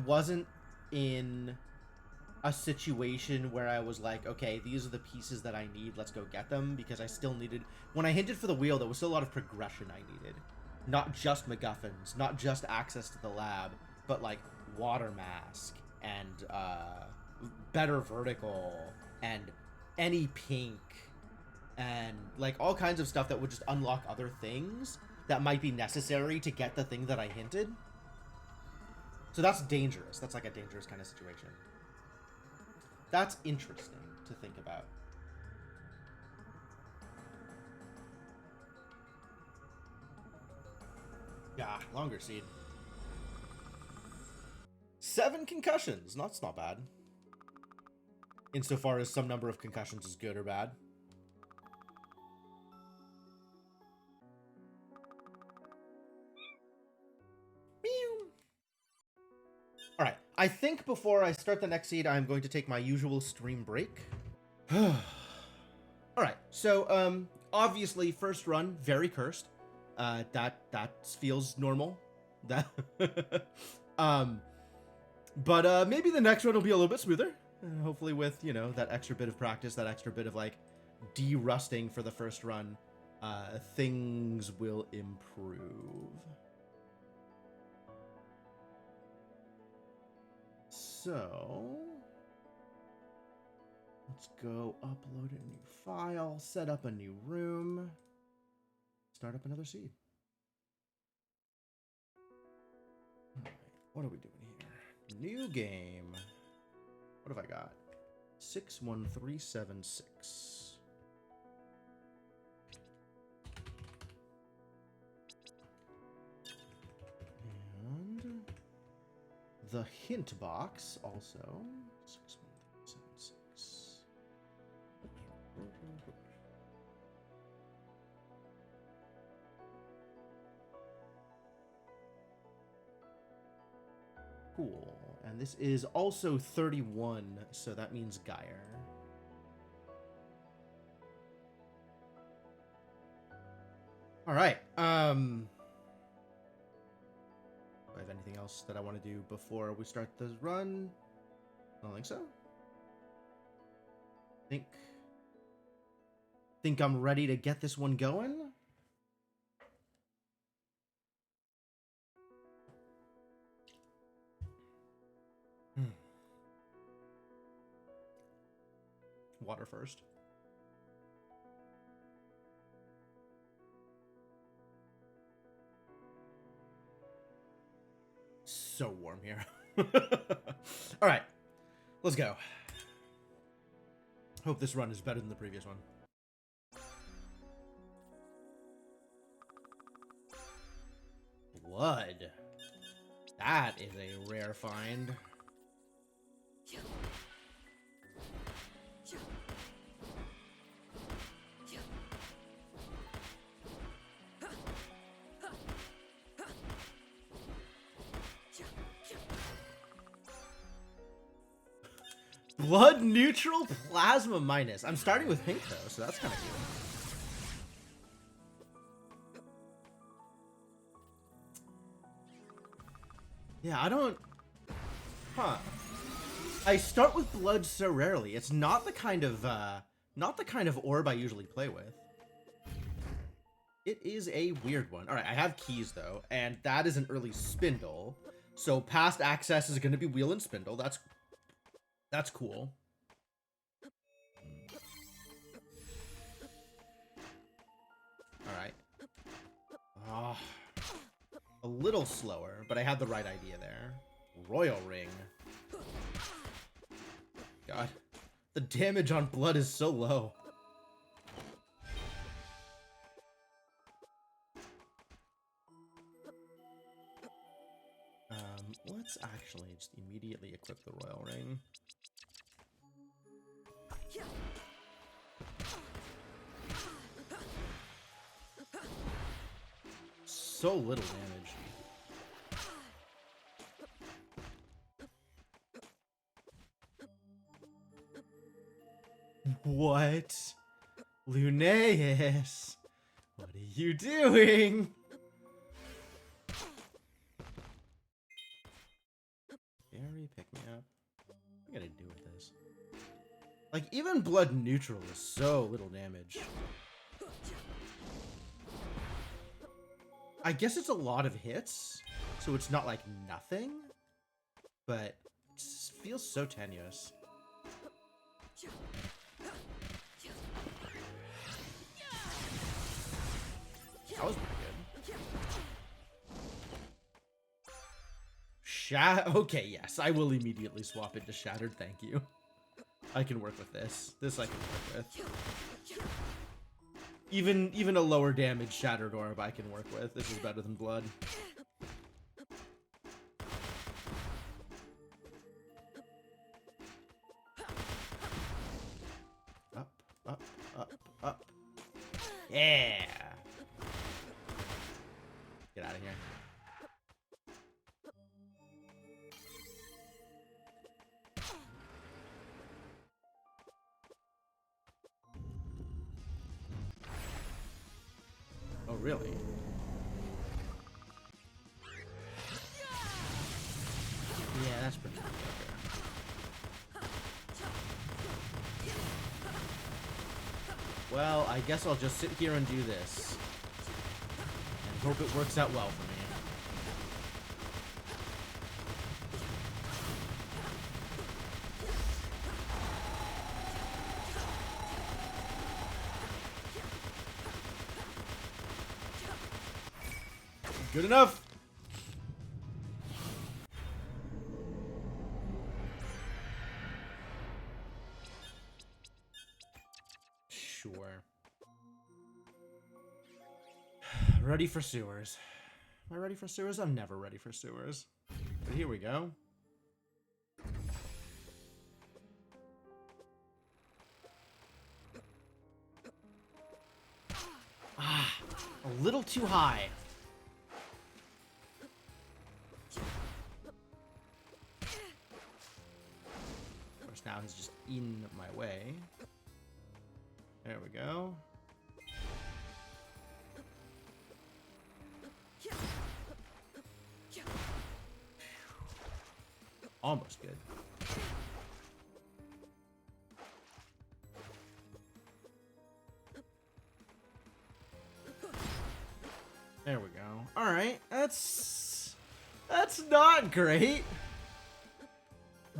wasn't in a situation where I was like, okay, these are the pieces that I need, let's go get them, because I still needed... When I hinted for the wheel, there was still a lot of progression I needed. Not just MacGuffins, not just access to the lab, but, like, Water Mask, and better vertical, and any pink, and like all kinds of stuff that would just unlock other things that might be necessary to get the thing that I hinted. So that's dangerous. That's like a dangerous kind of situation. That's interesting to think about. Yeah, longer seed. 7 concussions. That's not bad. Insofar as some number of concussions is good or bad. All right, I think before I start the next seed, I'm going to take my usual stream break. All right, so obviously first run, very cursed. That feels normal. That but maybe the next one will be a little bit smoother. Hopefully with, you know, that extra bit of practice, that extra bit of like de-rusting for the first run, things will improve. So let's go upload a new file, set up a new room, start up another seed. All right, what are we doing here? New game. What have I got? 61376. And the hint box also. 61376. Cool. And this is also 31, so that means Geyer. All right. Do I have anything else that I want to do before we start this run? I don't think so. Think I'm ready to get this one going? Water first. So warm here. All right, let's go. Hope this run is better than the previous one. Blood. That is a rare find. Blood neutral plasma minus. I'm starting with pink though, so that's kind of cool. Yeah, I don't... Huh. I start with blood so rarely. It's not the kind of orb I usually play with. It is a weird one. All right, I have keys though, and that is an early spindle. So past access is going to be wheel and spindle. That's cool. little slower, but I had the right idea there. Royal Ring. God. The damage on blood is so low. Let's actually just immediately equip the Royal Ring. So little damage. What? Lunaeus? What are you doing? Very pick me up. What am I gonna do with this? Like, even blood neutral is so little damage. I guess it's a lot of hits, so it's not like nothing, but it just feels so tenuous. That was pretty good. Okay, yes, I will immediately swap into Shattered, thank you. I can work with this. This I can work with. Even a lower damage Shattered Orb I can work with. This is better than Blood. Up, up, up, up. Yeah! Get out of here. Oh, really? Yeah, that's pretty good. Well, I guess I'll just sit here and do this. And hope it works out well for me. Good enough! Sure. Ready for sewers. Am I ready for sewers? I'm never ready for sewers. But here we go. Ah, a little too high. Of course, now he's just in my way. There we go. Almost good. There we go. All right, that's not great,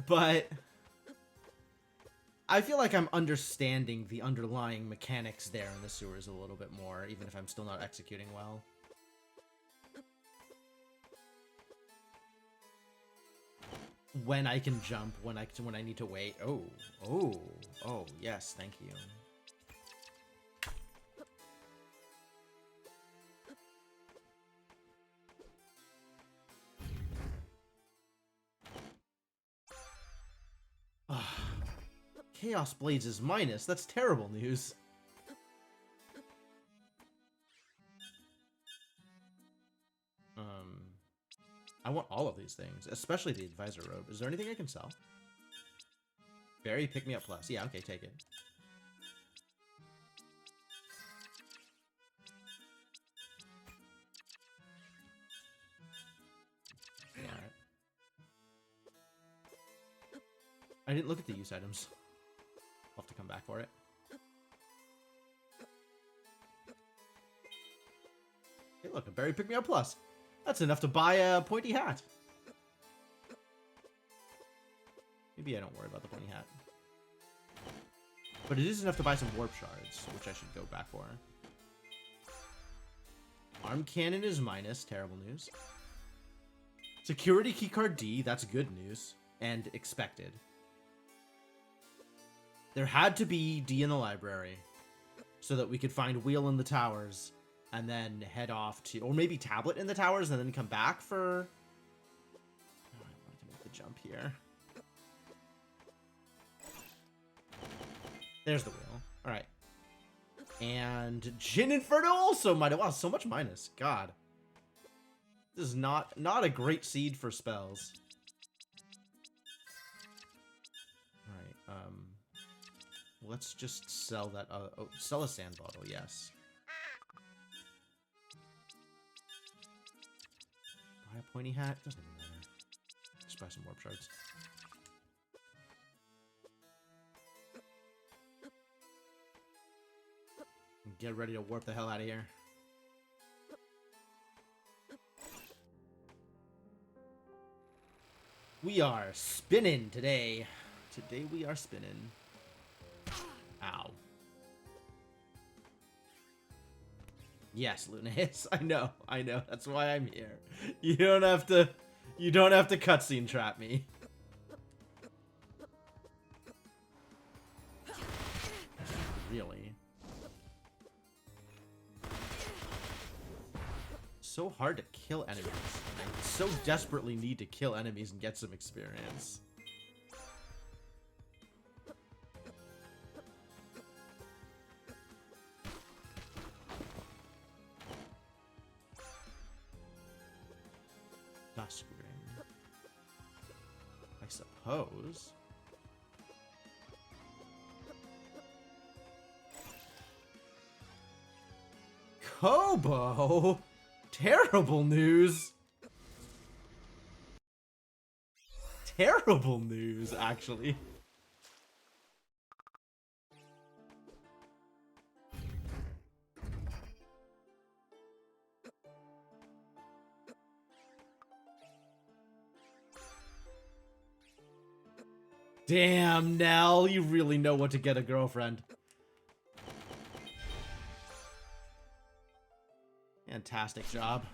but I feel like I'm understanding the underlying mechanics there in the sewers a little bit more, even if I'm still not executing well. When I can jump, when I need to wait. Oh, yes, thank you. Chaos Blades is minus. That's terrible news. I want all of these things, especially the Advisor Robe. Is there anything I can sell? Berry Pick Me Up Plus. Yeah, okay, take it. Yeah, alright. I didn't look at the use items. I'll have to come back for it. Hey, look, a Berry Pick Me Up Plus. That's enough to buy a pointy hat. Maybe I don't worry about the pointy hat. But it is enough to buy some warp shards, which I should go back for. Arm cannon is minus. Terrible news. Security keycard D, that's good news. And expected. There had to be D in the library. So that we could find Wheel in the towers. And then head off to... Or maybe Tablet in the towers and then come back for... Oh, I wanted to make the jump here. There's the Wheel. Alright. And Jin Inferno also might have... Wow, so much minus. God. This is not a great seed for spells. Alright, let's just sell that... oh, sell a sand bottle, yes. Buy a pointy hat? Doesn't even matter. Just buy some warp shards. Get ready to warp the hell out of here. We are spinning today. Today we are spinning. Ow. Yes, Lunatus. I know. That's why I'm here. You don't have to cutscene trap me. Really? So hard to kill enemies. I so desperately need to kill enemies and get some experience. Dusk ring. I suppose. Kobo! Terrible news. Terrible news, actually. Damn, Nell, you really know what to get a girlfriend. Fantastic job.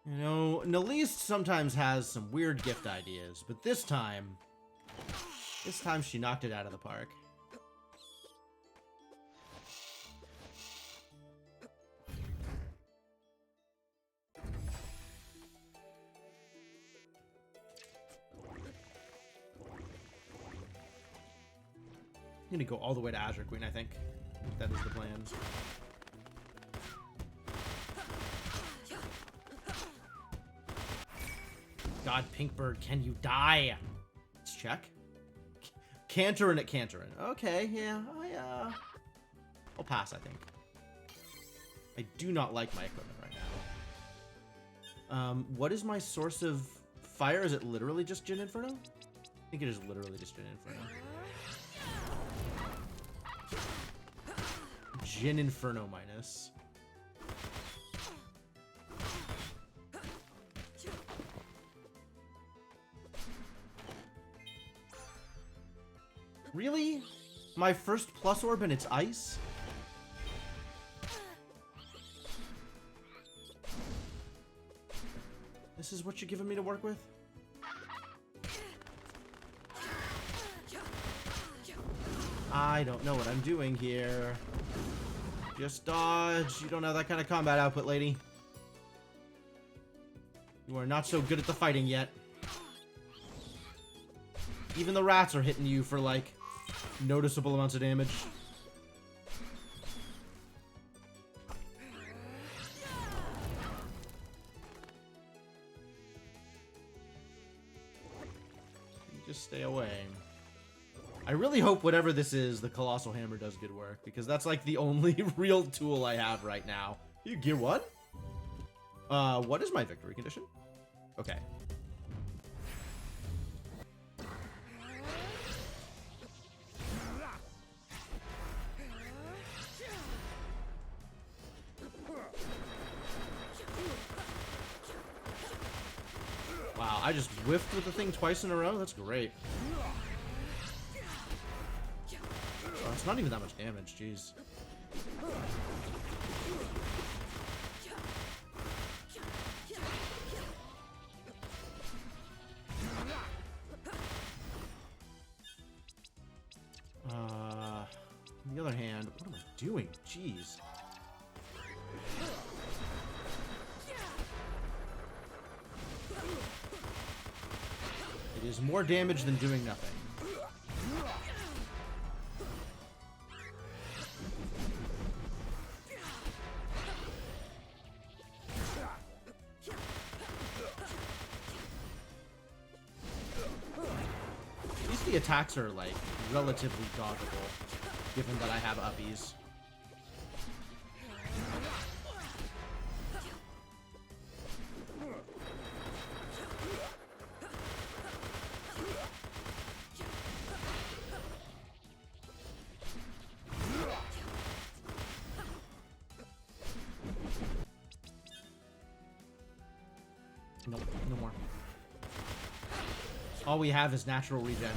You know, Nalise sometimes has some weird gift ideas, but this time she knocked it out of the park. I'm gonna go all the way to Azure Queen, I think. That is the plan. God, Pinkbird, can you die? Let's check. Canterin at Canterin. Okay, yeah, I'll pass, I think. I do not like my equipment right now. What is my source of fire? Is it literally just Jin Inferno? I think it is literally just Jin Inferno. Jin Inferno minus. Really? My first plus orb and it's ice? This is what you're giving me to work with? I don't know what I'm doing here. Just dodge. You don't have that kind of combat output, lady. You are not so good at the fighting yet. Even the rats are hitting you for, like, noticeable amounts of damage. You just stay away. I really hope whatever this is, the Colossal Hammer does good work, because that's like the only real tool I have right now. You gear 1? What is my victory condition? Okay. I just whiffed with the thing twice in a row? That's great. Oh, it's not even that much damage, jeez. On the other hand, what am I doing? Jeez. It is more damage than doing nothing. At least the attacks are, like, relatively dodgeable, given that I have uppies. Nope, no more. All we have is natural regen.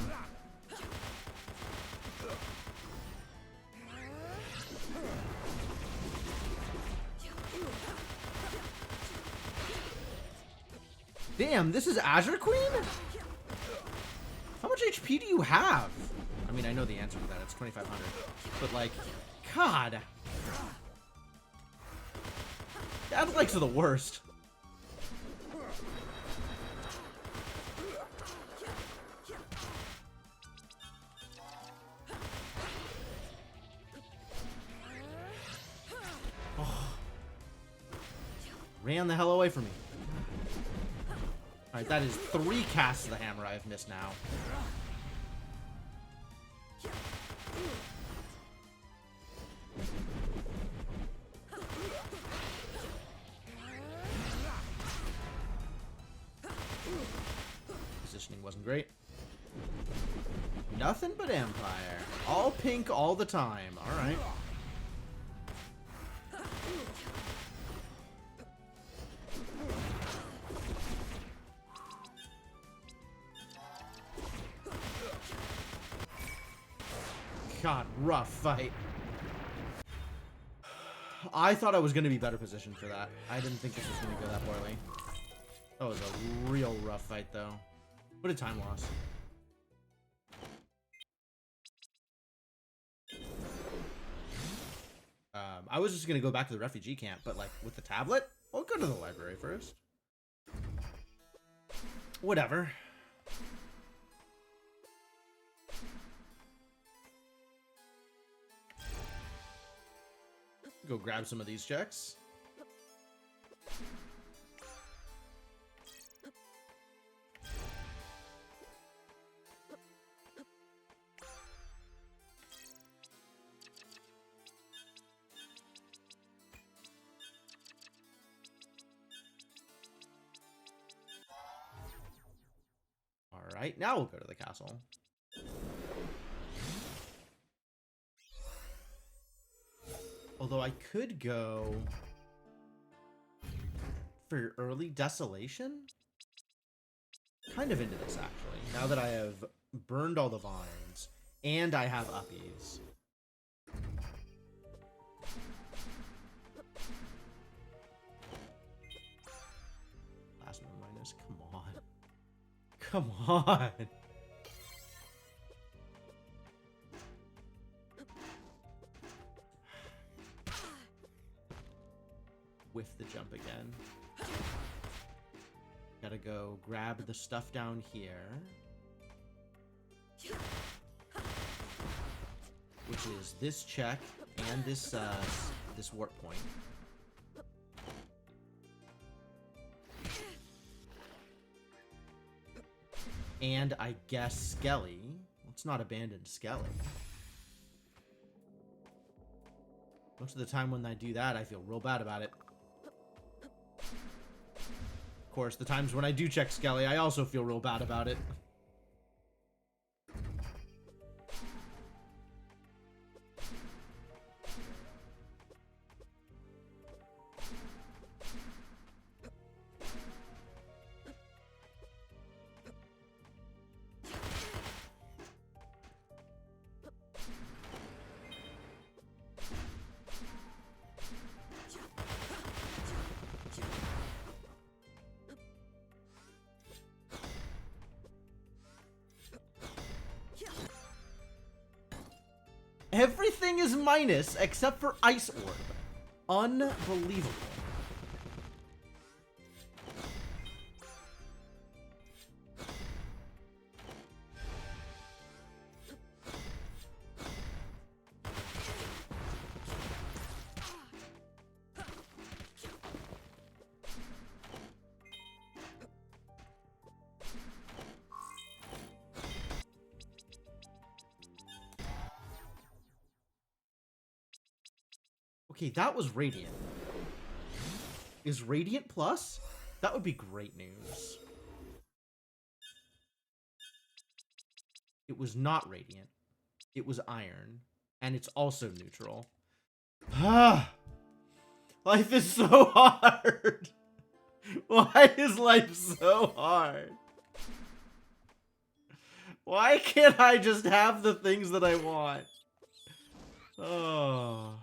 Damn, this is Azure Queen? How much HP do you have? I mean, I know the answer to that. It's 2,500. But, like, God. Godlikes are the worst. Oh. Ran the hell away from me. Alright, that is 3 casts of the hammer I've missed now. Positioning wasn't great. Nothing but Empire. All pink all the time. Alright. God, rough fight. I thought I was going to be better positioned for that. I didn't think this was going to go that poorly. That was a real rough fight, though. What a time loss. I was just going to go back to the refugee camp, but, like, with the tablet? I'll go to the library first. Whatever. Go grab some of these checks. All right, now we'll go to the castle. Although I could go for early desolation. Kind of into this, actually. Now that I have burned all the vines and I have uppies. Last one minus. Come on. Come on. Whiff the jump again. Gotta go grab the stuff down here. Which is this check and this this warp point. And I guess Skelly. Let's not abandon Skelly. Most of the time when I do that, I feel real bad about it. Of course, the times when I do check Skelly, I also feel real bad about it. Everything is minus except for Ice Orb. Unbelievable. Okay, that was Radiant. Is Radiant Plus? That would be great news. It was not Radiant. It was Iron. And it's also neutral. Ah! Life is so hard! Why is life so hard? Why can't I just have the things that I want? Oh...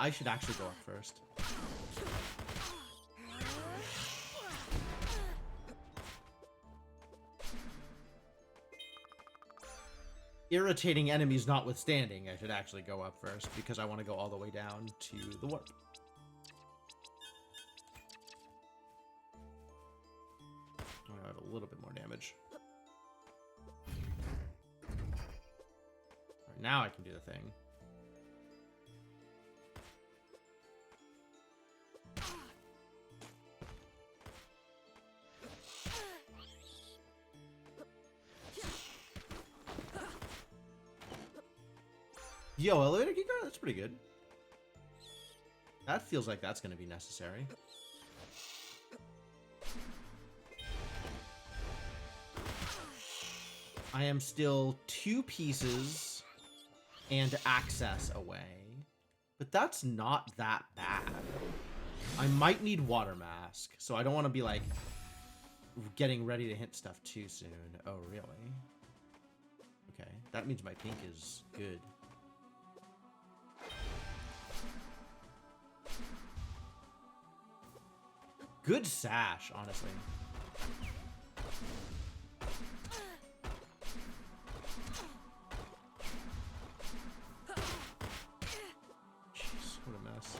I should actually go up first. Irritating enemies notwithstanding, I should actually go up first because I want to go all the way down to the warp. I have a little bit more damage. Right, now I can do the thing. Yo, elevator keycard? That's pretty good. That feels like that's going to be necessary. I am still 2 pieces and access away. But that's not that bad. I might need Water Mask, so I don't want to be, like, getting ready to hit stuff too soon. Oh, really? Okay, that means my pink is good. Good sash, honestly. Jeez, what a mess.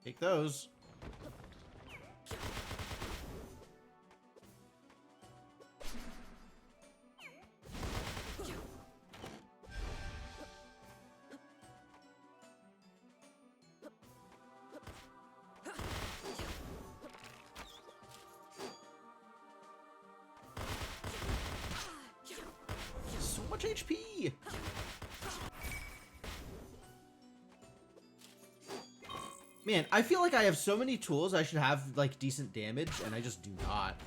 Take those. HP. Man, I feel like I have so many tools I should have like decent damage and I just do not.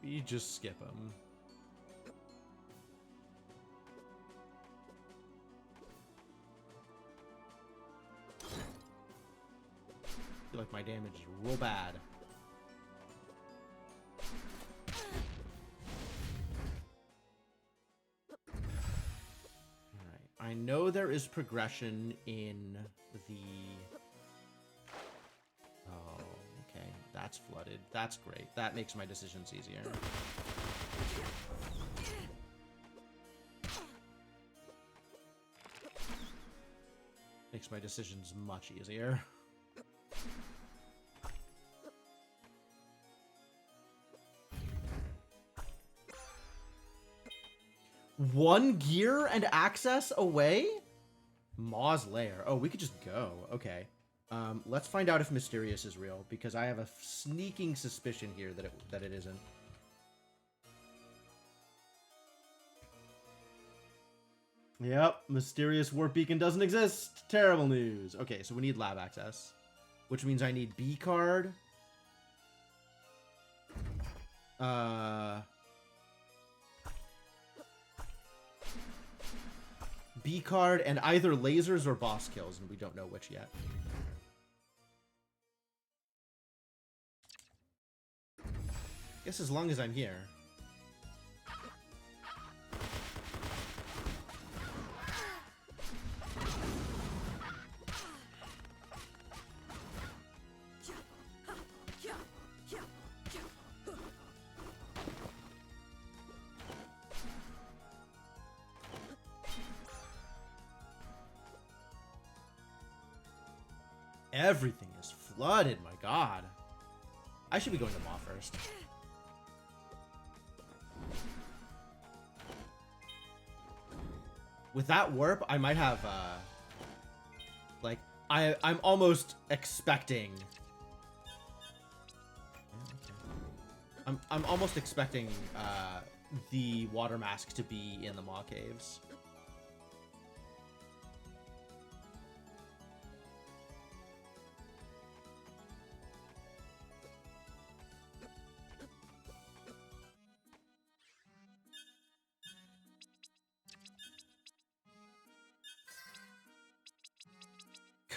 Maybe just skip them. I feel like my damage is real bad. Alright. I know there is progression in the... Oh, okay. That's flooded. That's great. That makes my decisions easier. Makes my decisions much easier. One gear and access away? Maw's Lair. Oh, we could just go. Okay. Let's find out if Mysterious is real, because I have a sneaking suspicion here that it isn't. Yep, Mysterious Warp Beacon doesn't exist. Terrible news. Okay, so we need lab access, which means I need B card. B card and either lasers or boss kills, and we don't know which yet. Guess as long as I'm here. Everything is flooded, my god. I should be going to Maw first. With that warp, I might have, like, I'm almost expecting... I'm almost expecting, the water mask to be in the Maw caves.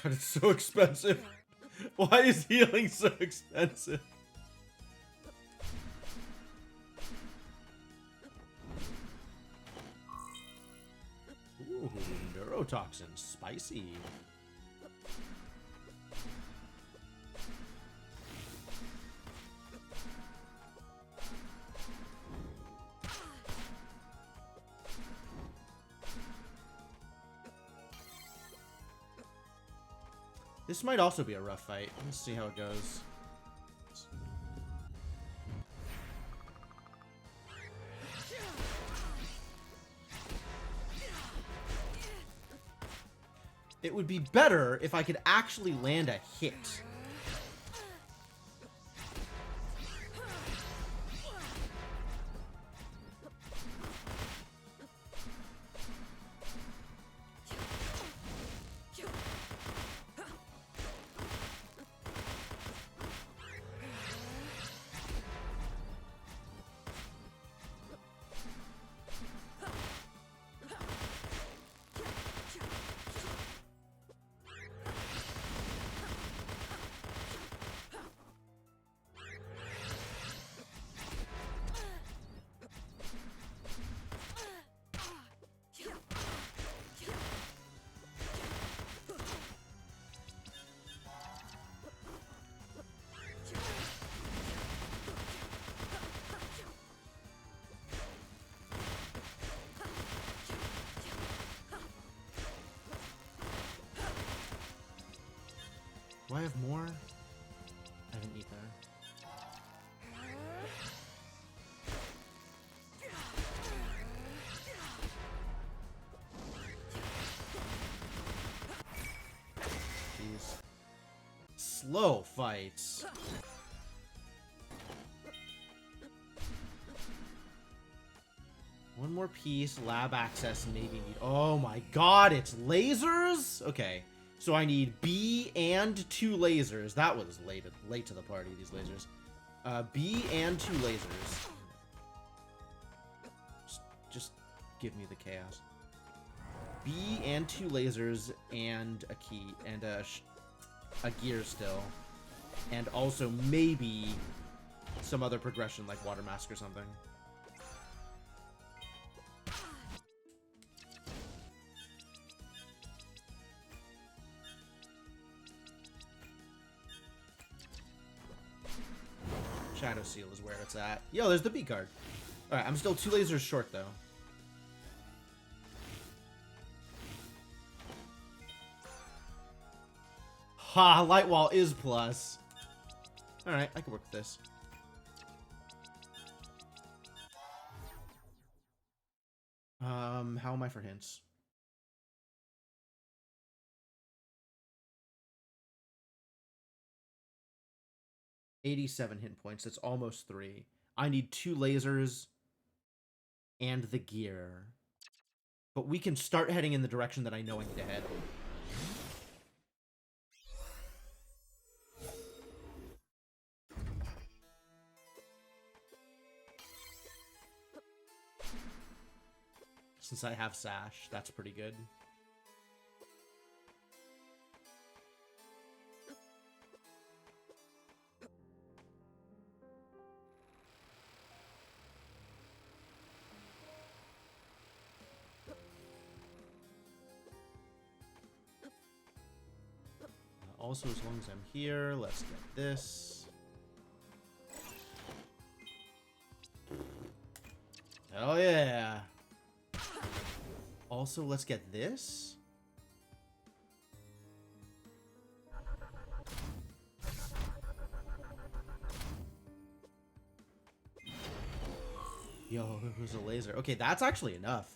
God, it's so expensive. Why is healing so expensive? Ooh, neurotoxin, spicy. This might also be a rough fight. Let's see how it goes. It would be better if I could actually land a hit. Do I have more? I didn't eat there. Jeez. Slow fights. One more piece, lab access, maybe need... Oh my god, it's lasers? Okay. So I need B and 2 lasers. That was late to the party, these lasers. B and 2 lasers. Just give me the chaos. B and 2 lasers and a key and a gear still. And also maybe some other progression like water mask or something. Shadow Seal is where it's at. Yo, there's the B card. Alright, I'm still 2 lasers short, though. Ha! Light Wall is plus. Alright, I can work with this. How am I for hints? $87 hit points. That's almost 3. I need 2 lasers and the gear. But we can start heading in the direction that I know I need to head. Since I have Sash, that's pretty good. Also, as long as I'm here, let's get this. Oh yeah. Also, let's get this. Yo, it was a laser. Okay, that's actually enough.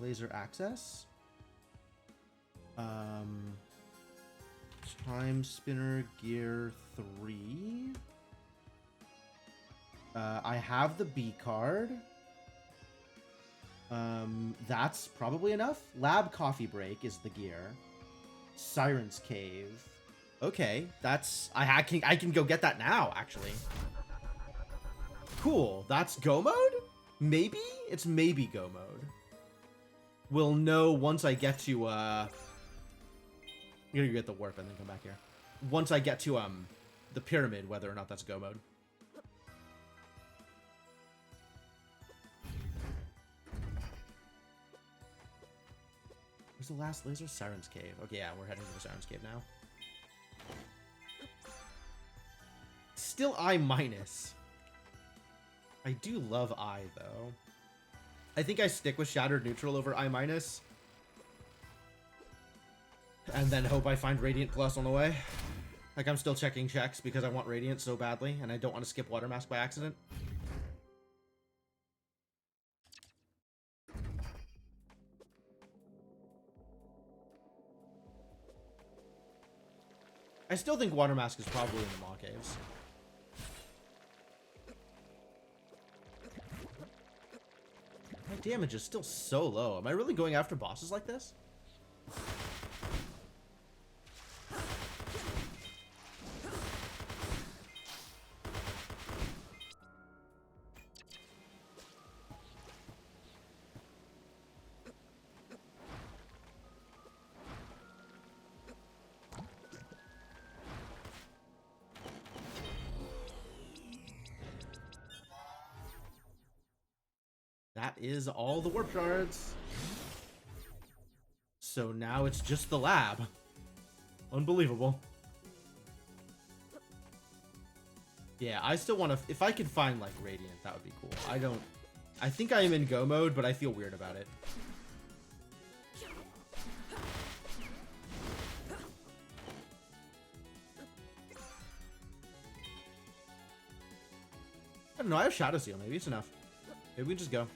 Laser access. Timespinner Gear 3. I have the B card. That's probably enough. Lab Coffee Break is the gear. Siren's Cave. Okay, that's... I can go get that now, actually. Cool, that's go mode? Maybe? It's maybe go mode. We'll know once I get to, I'm gonna get the warp and then come back here. Once I get to, the pyramid, whether or not that's go mode. Where's the last laser? Siren's Cave. Okay, yeah, we're heading to the Siren's Cave now. Still I minus. I do love I, though. I think I stick with Shattered Neutral over I minus. And then hope I find Radiant Plus on the way. Like, I'm still checking checks because I want Radiant so badly, and I don't want to skip Water Mask by accident. I still think Water Mask is probably in the Maw Caves. My damage is still so low. Am I really going after bosses like this? That is all the warp shards. So now it's just the lab. Unbelievable. Yeah, I still want to... If I could find, like, Radiant, that would be cool. I think I am in go mode, but I feel weird about it. I don't know, I have Shadow Seal. Maybe it's enough. Maybe we just go.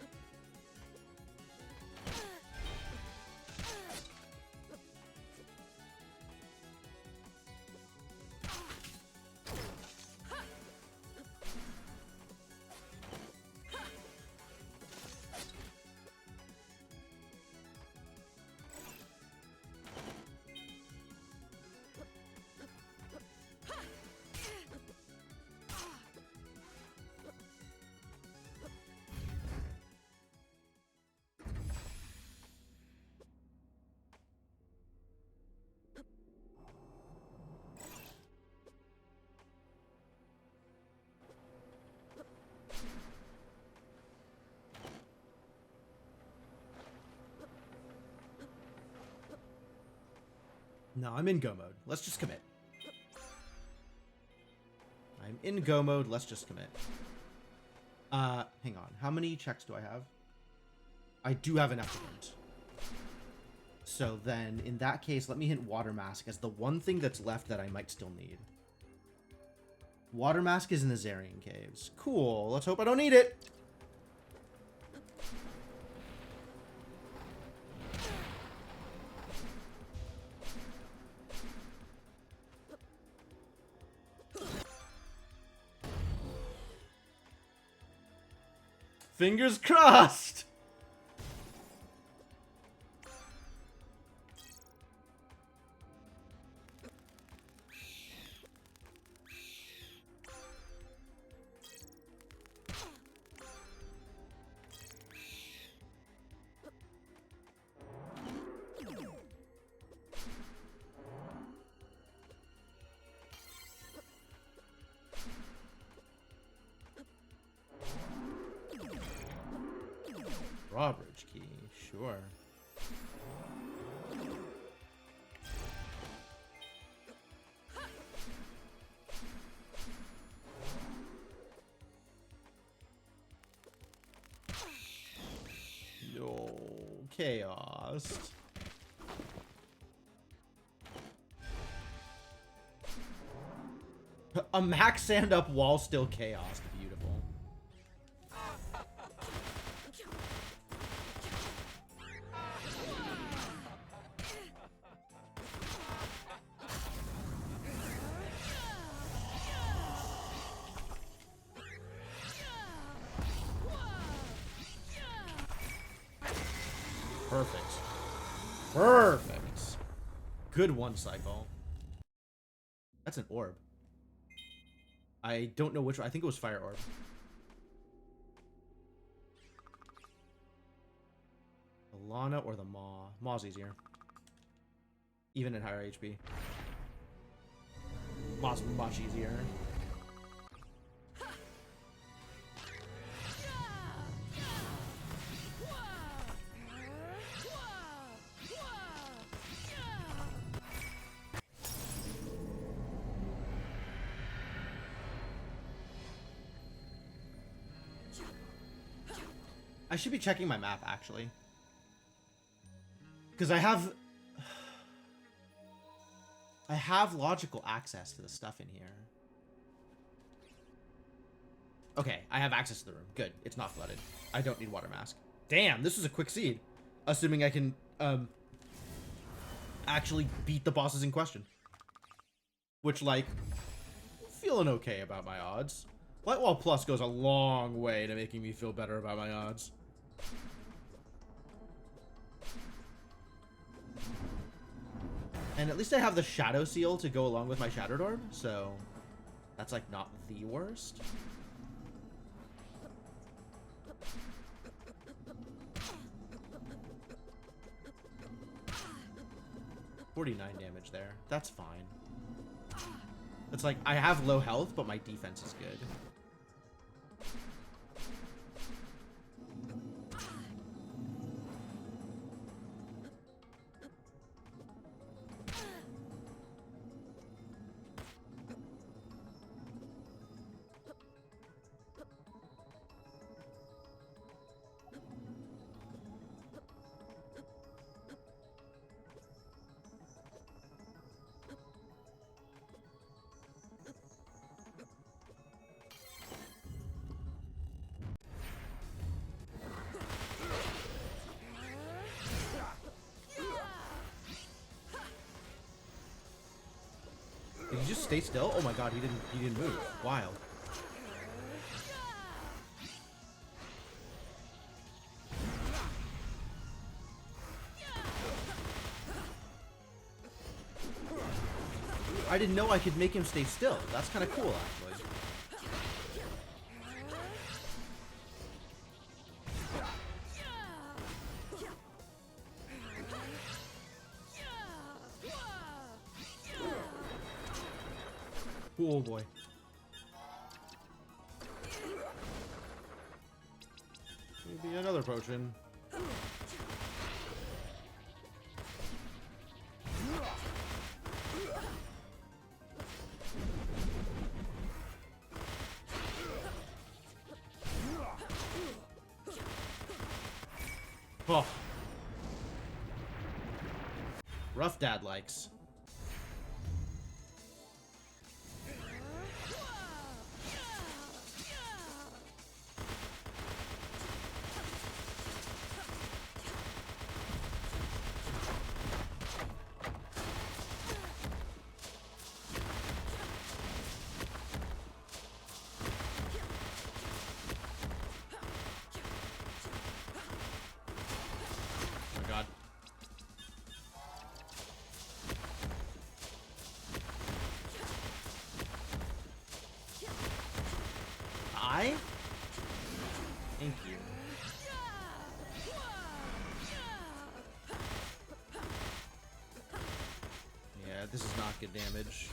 No, I'm in go mode. Let's just commit. I'm in go mode. Let's just commit. Hang on. How many checks do I have? I do have an effluent. So then, in that case, let me hit Water Mask as the one thing that's left that I might still need. Water Mask is in the Zarian Caves. Cool. Let's hope I don't need it. Fingers crossed! Drawbridge key, sure. No chaos. A max stand up wall, still chaos. Beautiful. Perfect. Perfect. Good one cycle. That's an orb. I don't know which one. I think it was Fire Orb. The Lana or the Maw? Maw's easier. Even at higher HP. Maw's much easier. I should be checking my map, actually. Because I have logical access to the stuff in here. Okay, I have access to the room. Good. It's not flooded. I don't need water mask. Damn, this was a quick seed. Assuming I can, actually beat the bosses in question. Which, like, feeling okay about my odds. Lightwall Plus goes a long way to making me feel better about my odds. And at least I have the Shadow Seal to go along with my Shattered Orb, so that's, like, not the worst. $49 damage there. That's fine. It's like, I have low health, but my defense is good. Did he just stay still? Oh my god, he didn't move. Wild. I didn't know I could make him stay still. That's kind of cool, actually. Oh boy. Maybe another potion. Oh. Rough dad likes. Thank you. Yeah, this is not good damage.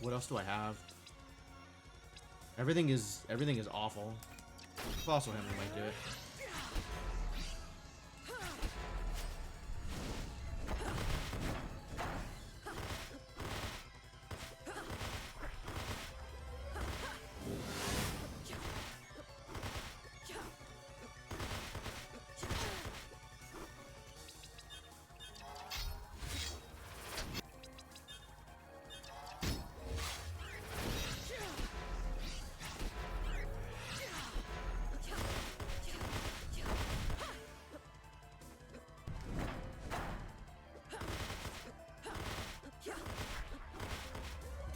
What else do I have? Everything is awful. Fossil Hammer might do it.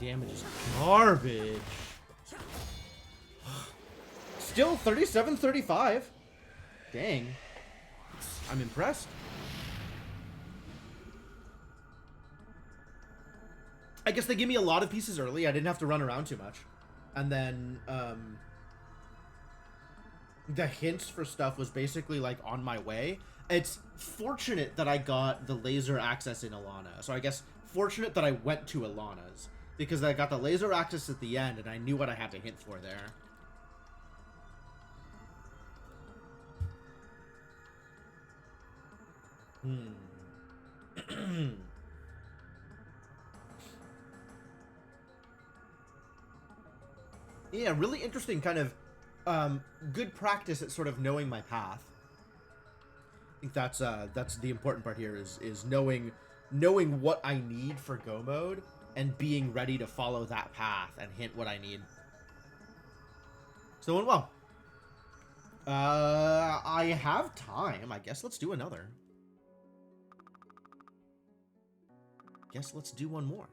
Damage is garbage. Still 37-35. Dang. I'm impressed. I guess they gave me a lot of pieces early. I didn't have to run around too much. And then, the hints for stuff was basically, like, on my way. It's fortunate that I got the laser access in Alana. So I guess fortunate that I went to Alana's. Because I got the laser access at the end, and I knew what I had to hint for there. Yeah, really interesting kind of good practice at sort of knowing my path. I think that's the important part here is knowing what I need for go mode and being ready to follow that path and hint what I need. Still went well. I have time. I guess let's do another. Guess let's do one more.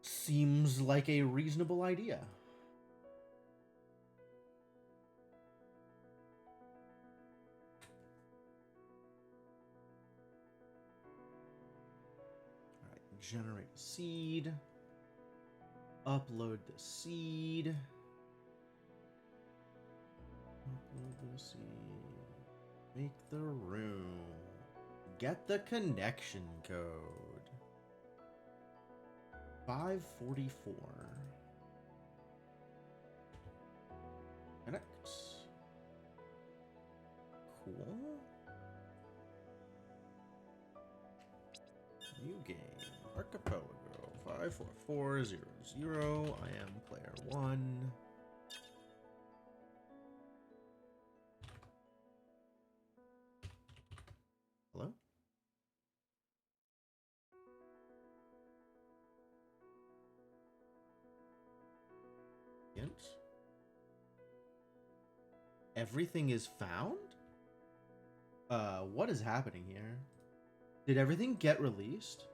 Seems like a reasonable idea. Alright, generate a seed. Upload the seed. Upload the seed. Make the room. Get the connection code. 544. Connect. Cool. New game. Archipelago. 54400. I am player 1. Hello? Everything is found? What is happening here? Did everything get released?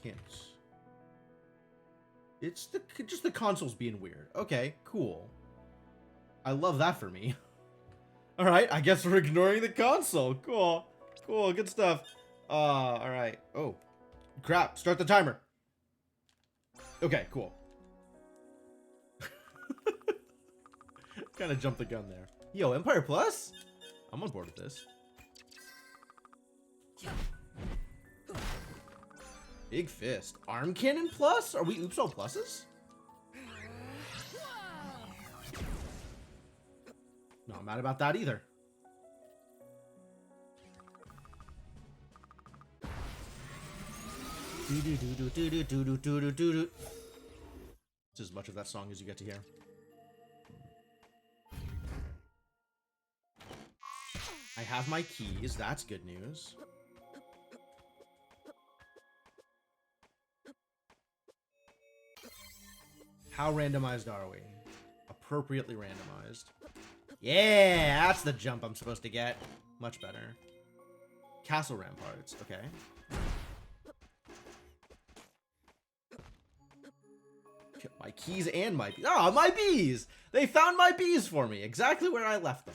Hints. It's just the console's being weird. Okay, cool. I love that for me. Alright, I guess we're ignoring the console. Cool. Cool, good stuff. Alright. Oh. Crap, start the timer. Okay, cool. Kind of jumped the gun there. Yo, Empire Plus? I'm on board with this. Big Fist. Arm Cannon Plus? Are we Oops All Pluses? Not mad about that either. It's as much of that song as you get to hear. I have my keys. That's good news. How randomized are we? Appropriately randomized. Yeah, that's the jump I'm supposed to get. Much better. Castle ramparts. Okay. My keys and my bees. Oh, my bees! They found my bees for me. Exactly where I left them.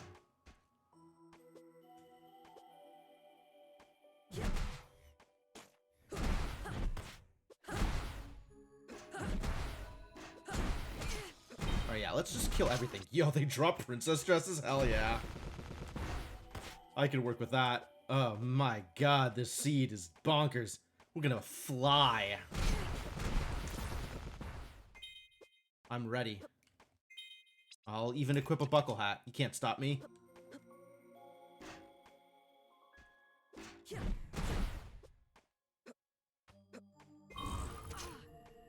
Oh yeah, let's just kill everything. Yo, they drop princess dresses? Hell yeah. I can work with that. Oh my god, this seed is bonkers. We're gonna fly. I'm ready. I'll even equip a buckle hat. You can't stop me.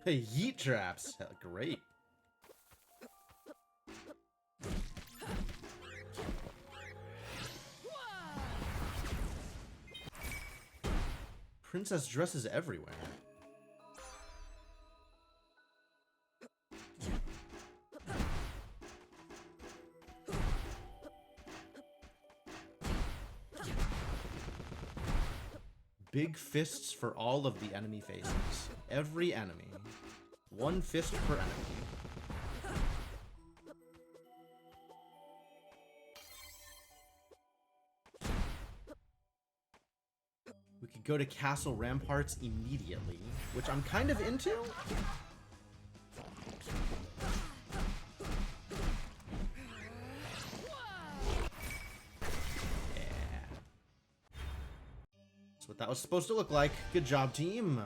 Hey, yeet traps. Hell, great. Princess dresses everywhere. Big fists for all of the enemy faces. Every enemy. 1 fist per enemy. We could go to Castle Ramparts immediately, which I'm kind of into. What that was supposed to look like. Good job, team.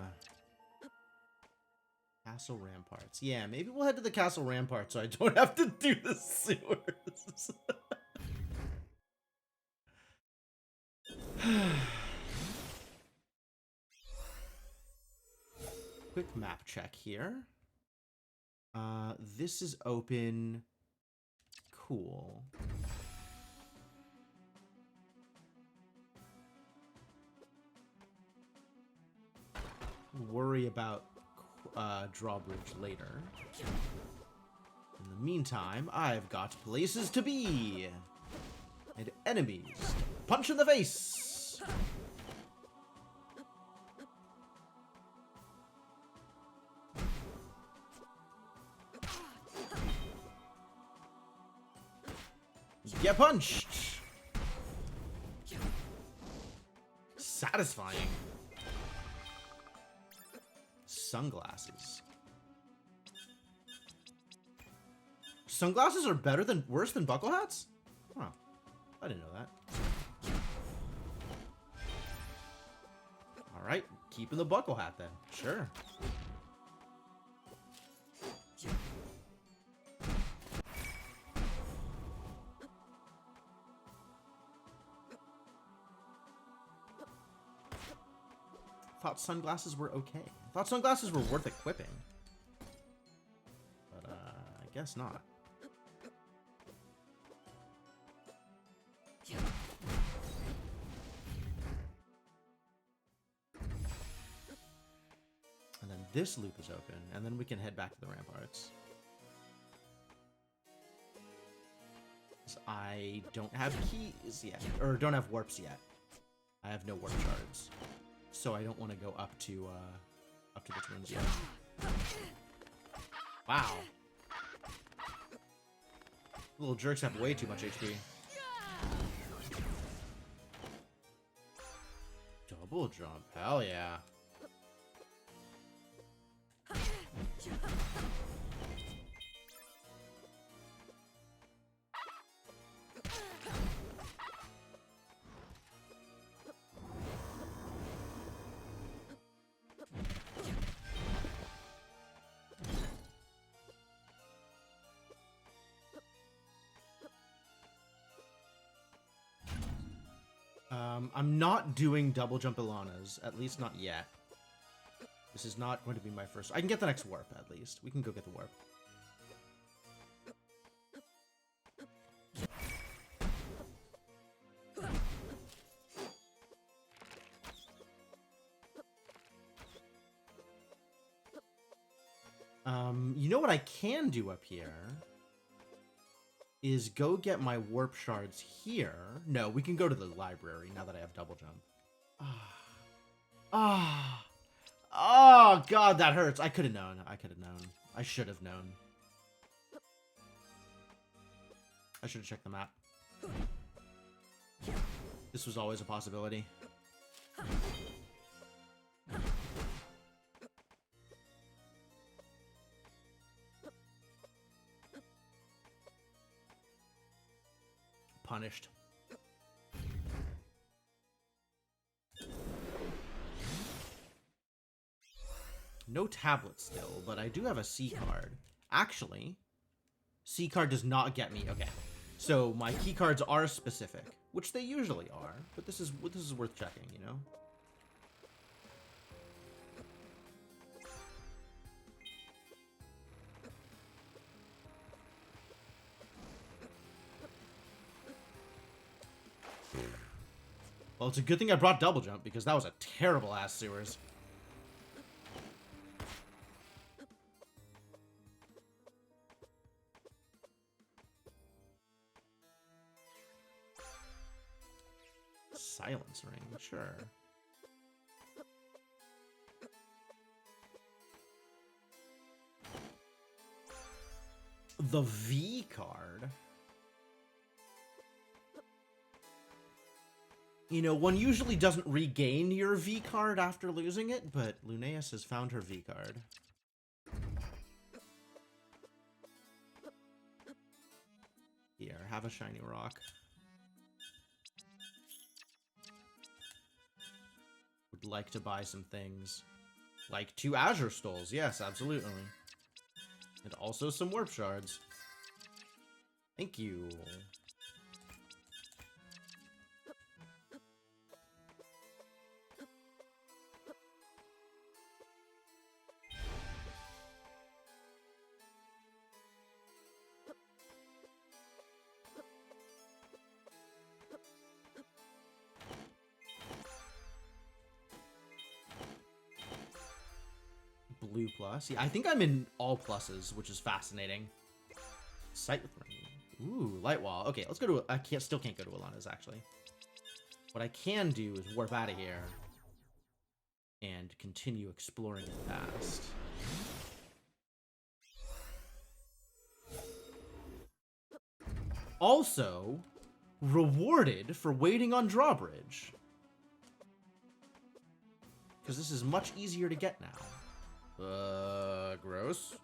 Castle Ramparts. Yeah, maybe we'll head to the Castle Ramparts so I don't have to do the sewers. Quick map check here. This is open. Cool. Worry about drawbridge later. In the meantime, I've got places to be and enemies to punch in the face. Get punched. Satisfying. Sunglasses. Sunglasses are worse than buckle hats? Huh. I didn't know that. Alright, keeping the buckle hat then. Sure. Thought sunglasses were okay. Thought sunglasses were worth equipping. But, I guess not. And then this loop is open, and then we can head back to the ramparts. I don't have keys yet, or don't have warps yet. I have no warp shards. So I don't want to go up to the twins yet. Wow. Little jerks have way too much HP. Double jump. Hell yeah. I'm not doing double jump Ilanas, at least not yet. This is not going to be my first. I can get the next warp, at least. We can go get the warp. You know what I can do up here? Is go get my warp shards here. No, we can go to the library now that I have double jump. Oh, God, that hurts. I could have known. I could have known. I should have known. I should have checked the map. This was always a possibility. Punished. No tablet still, but I do have a C card. Actually, C card does not get me. Okay. So my key cards are specific, which they usually are, but this is worth checking, you know? Well, it's a good thing I brought double jump because that was a terrible ass sewers. Silence ring, sure. The V card. You know, one usually doesn't regain your V card after losing it, but Luneus has found her V card. Here, have a shiny rock. Would like to buy some things. Like 2 Azure Stoles, yes, absolutely. And also some Warp Shards. Thank you. Blue plus. Yeah, I think I'm in all pluses, which is fascinating. Sight with ring. Ooh, light wall. Okay, let's go to. Still can't go to Alana's actually. What I can do is warp out of here and continue exploring it fast. Also, rewarded for waiting on drawbridge. Because this is much easier to get now. Gross.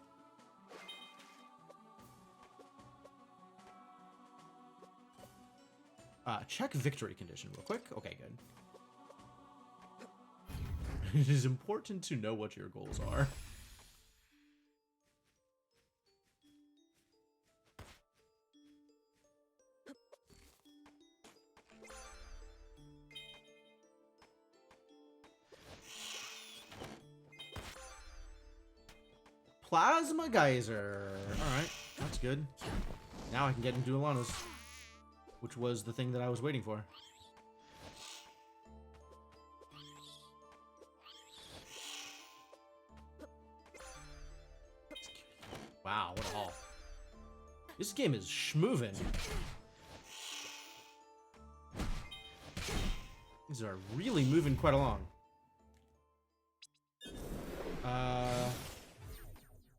Check victory condition real quick. Okay, good. It is important to know what your goals are. Plasma Geyser. Alright, that's good. Now I can get into Alana's, which was the thing that I was waiting for. Wow, what a haul. This game is schmoovin'. These are really moving quite along.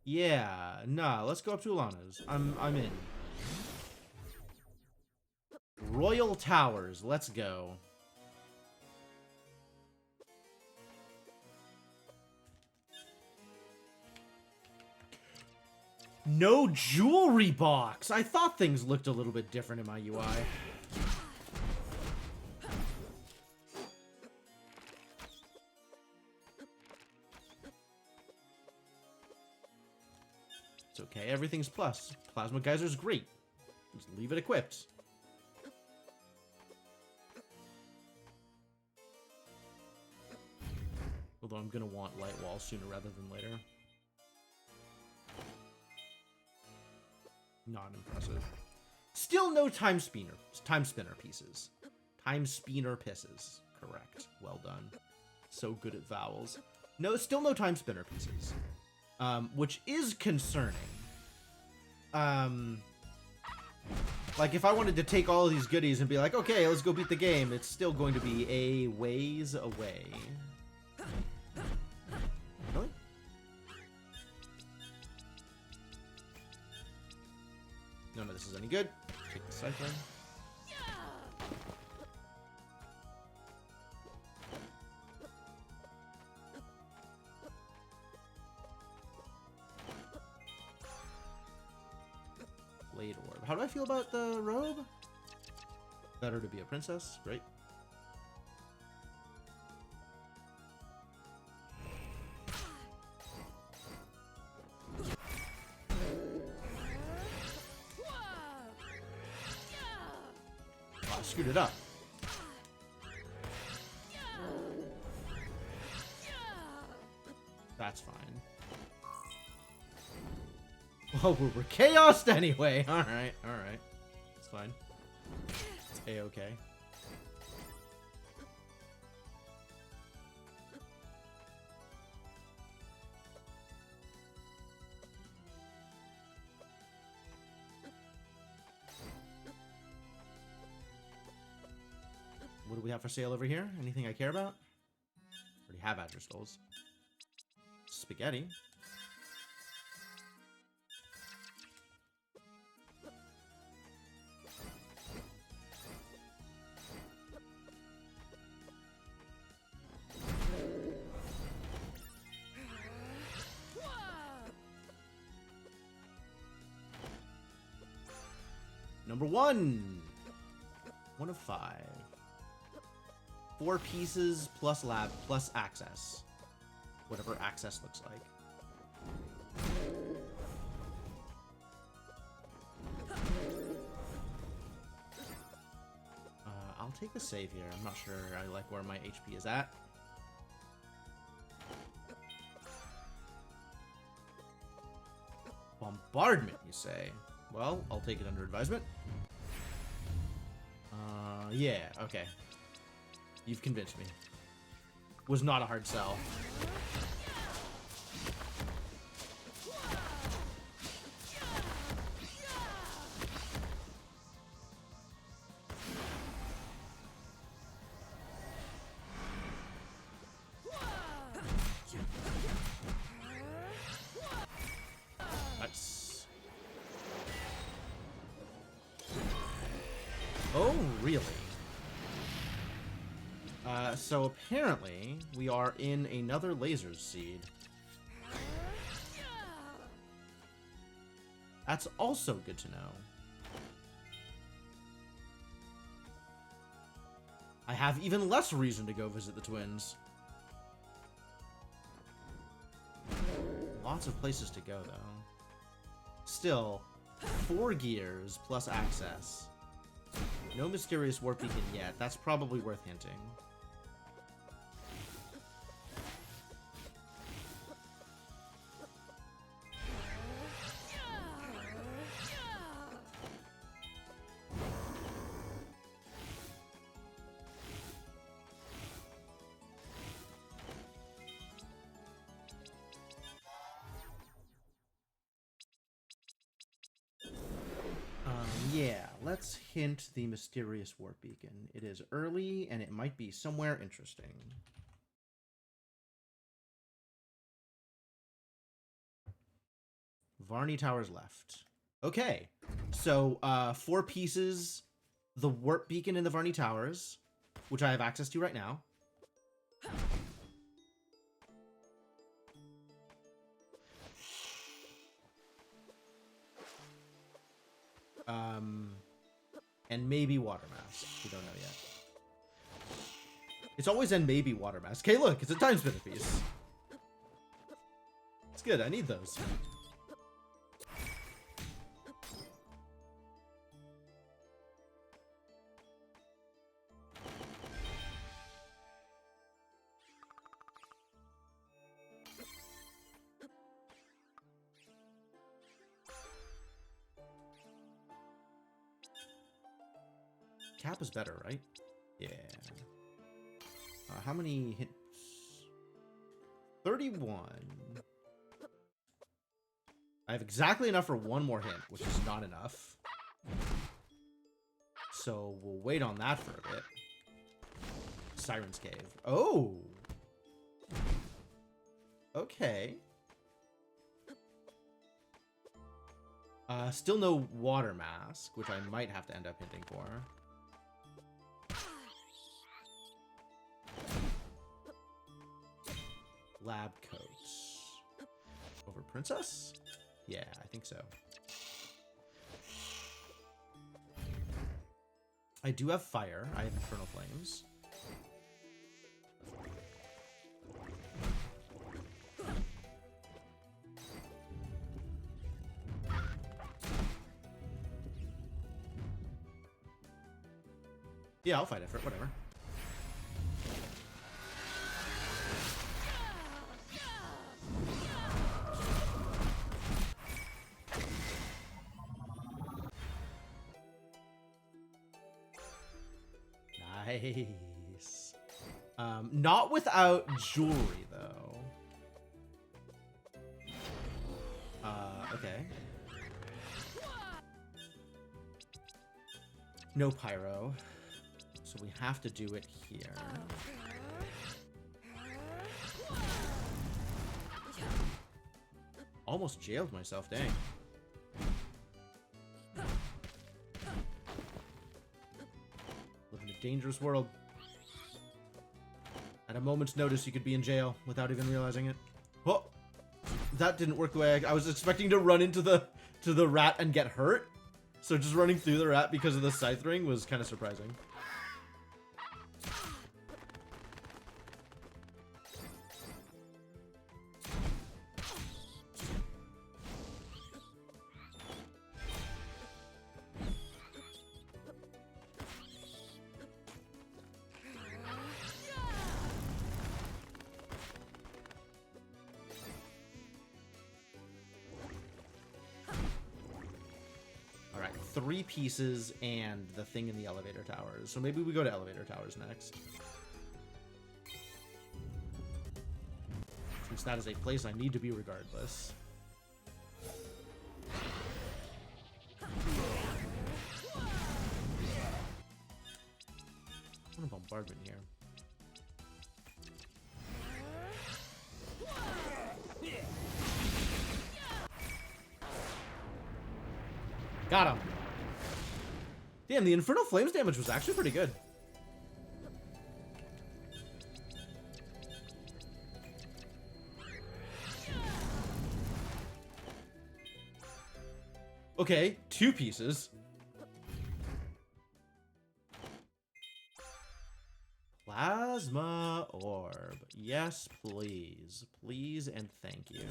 Yeah, nah, let's go up to Alana's. I'm in. Royal Towers, let's go. No jewelry box! I thought things looked a little bit different in my UI. It's okay, everything's plus. Plasma Geyser's great. Just leave it equipped. Although I'm gonna want Light Wall sooner rather than later. Not impressive. Still no Timespinner pieces. Timespinner pisses. Correct. Well done. So good at vowels. No, still no Timespinner pieces. Which is concerning. Like, if I wanted to take all of these goodies and be like, okay, let's go beat the game, it's still going to be a ways away. Really? None of this is any good. Take the Cyclone. Blade Orb. How do I feel about the robe? Better to be a princess. Great. I screwed it up. That's fine. Oh, we're chaosed anyway. Alright, alright. It's fine. It's A-okay. What do we have for sale over here? Anything I care about? Already have Azure Skulls. Spaghetti. Number 1! 1 of 5. 4 pieces plus lab plus access. Whatever access looks like. I'll take the save here. I'm not sure I like where my HP is at. Bombardment, you say? Well, I'll take it under advisement. Yeah, okay. You've convinced me. Was not a hard sell. Nice. Oh, really? So apparently, we are in another laser seed. That's also good to know. I have even less reason to go visit the twins. Lots of places to go, though. Still, 4 gears plus access. No mysterious warp beacon yet. That's probably worth hinting. Yeah, let's hint the mysterious warp beacon. It is early, and it might be somewhere interesting. Varney Towers left. Okay, so 4 pieces, the warp beacon in the Varney Towers, which I have access to right now. And maybe water mask. We don't know yet. It's always and maybe water mask. Hey, look, it's a Timespinner piece. It's good. I need those. Cap is better, right? Yeah. How many hits? 31. I have exactly enough for 1 more hint, which is not enough. So we'll wait on that for a bit. Siren's Cave. Oh! Okay. Still no water mask, which I might have to end up hinting for. Lab coats. Over Princess? Yeah, I think so. I do have fire. I have Infernal Flames. Yeah, I'll fight effort, whatever. Nice. Not without jewelry, though. Okay. No pyro. So we have to do it here. Almost jailed myself, dang. Live in a dangerous world. At a moment's notice, you could be in jail without even realizing it. Oh, that didn't work the way I was expecting to run into the rat and get hurt. So just running through the rat because of the scythe ring was kind of surprising. Alright, 3 pieces and the thing in the elevator towers. So maybe we go to elevator towers next. Since that is a place I need to be regardless. What a bombardment here. Got him. Damn, the Infernal Flames damage was actually pretty good. Okay, 2 pieces. Plasma orb. Yes, please. Please and thank you.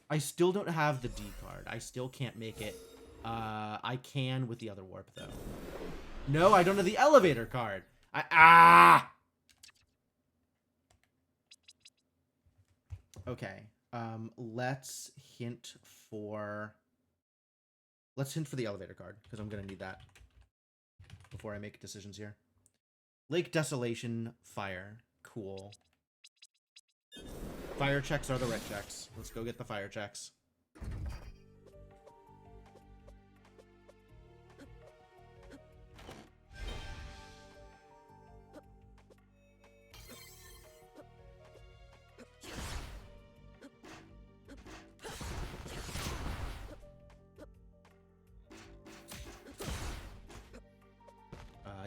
I still don't have the D card. I still can't make it. I can with the other warp, though. No, I don't have the elevator card. Okay. Let's hint for the elevator card, because I'm going to need that before I make decisions here. Lake Desolation, fire. Cool. Fire checks are the right checks. Let's go get the fire checks.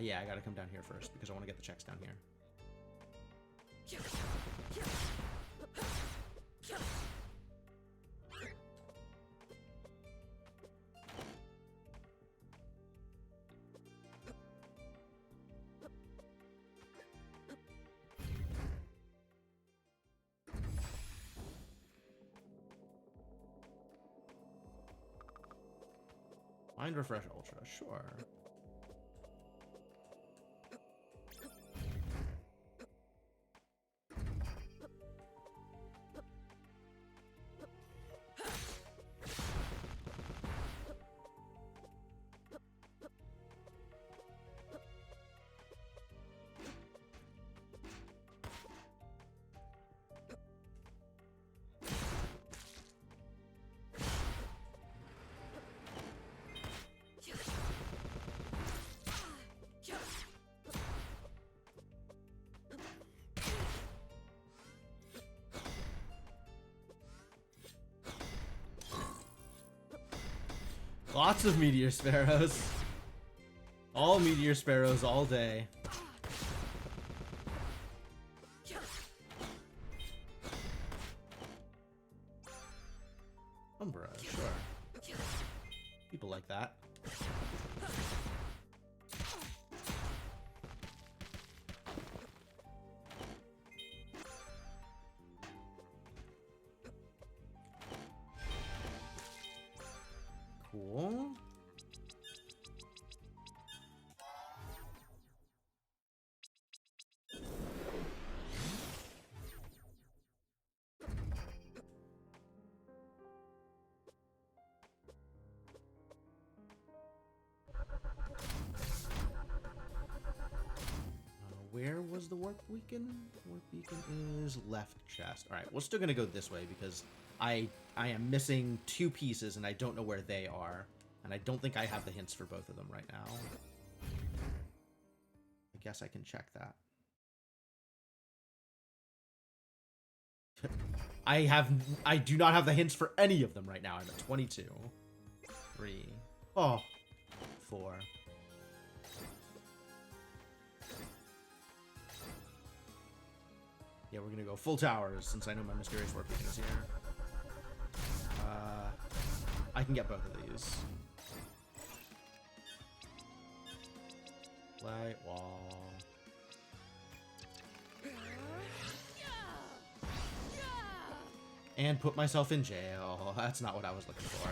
Yeah, I gotta come down here first because I want to get the checks down here. Mind Refresh Ultra, sure. Lots of Meteor Sparrows. All Meteor Sparrows all day. Umbra, sure. People like that. Cool. was the warp beacon? Warp beacon is left chest. All right, we're still gonna go this way because I am missing 2 pieces and I don't know where they are, and I don't think I have the hints for both of them right now. I guess I can check that. I do not have the hints for any of them right now. I'm at 22. 3. Oh. 4. Yeah, we're gonna go full towers since I know my mysterious warp beacon is here. I can get both of these. Light wall. And put myself in jail. That's not what I was looking for.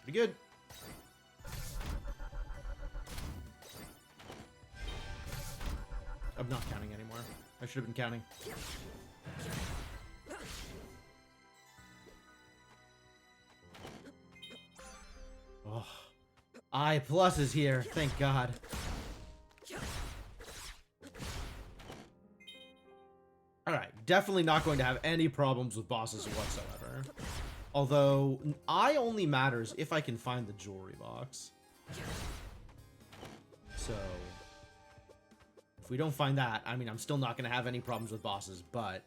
Pretty good. I'm not counting anymore. I should have been counting. Oh, I+ is here. Thank God. Alright, definitely not going to have any problems with bosses whatsoever. Although, I only matters if I can find the jewelry box. So, if we don't find that, I mean, I'm still not going to have any problems with bosses, but...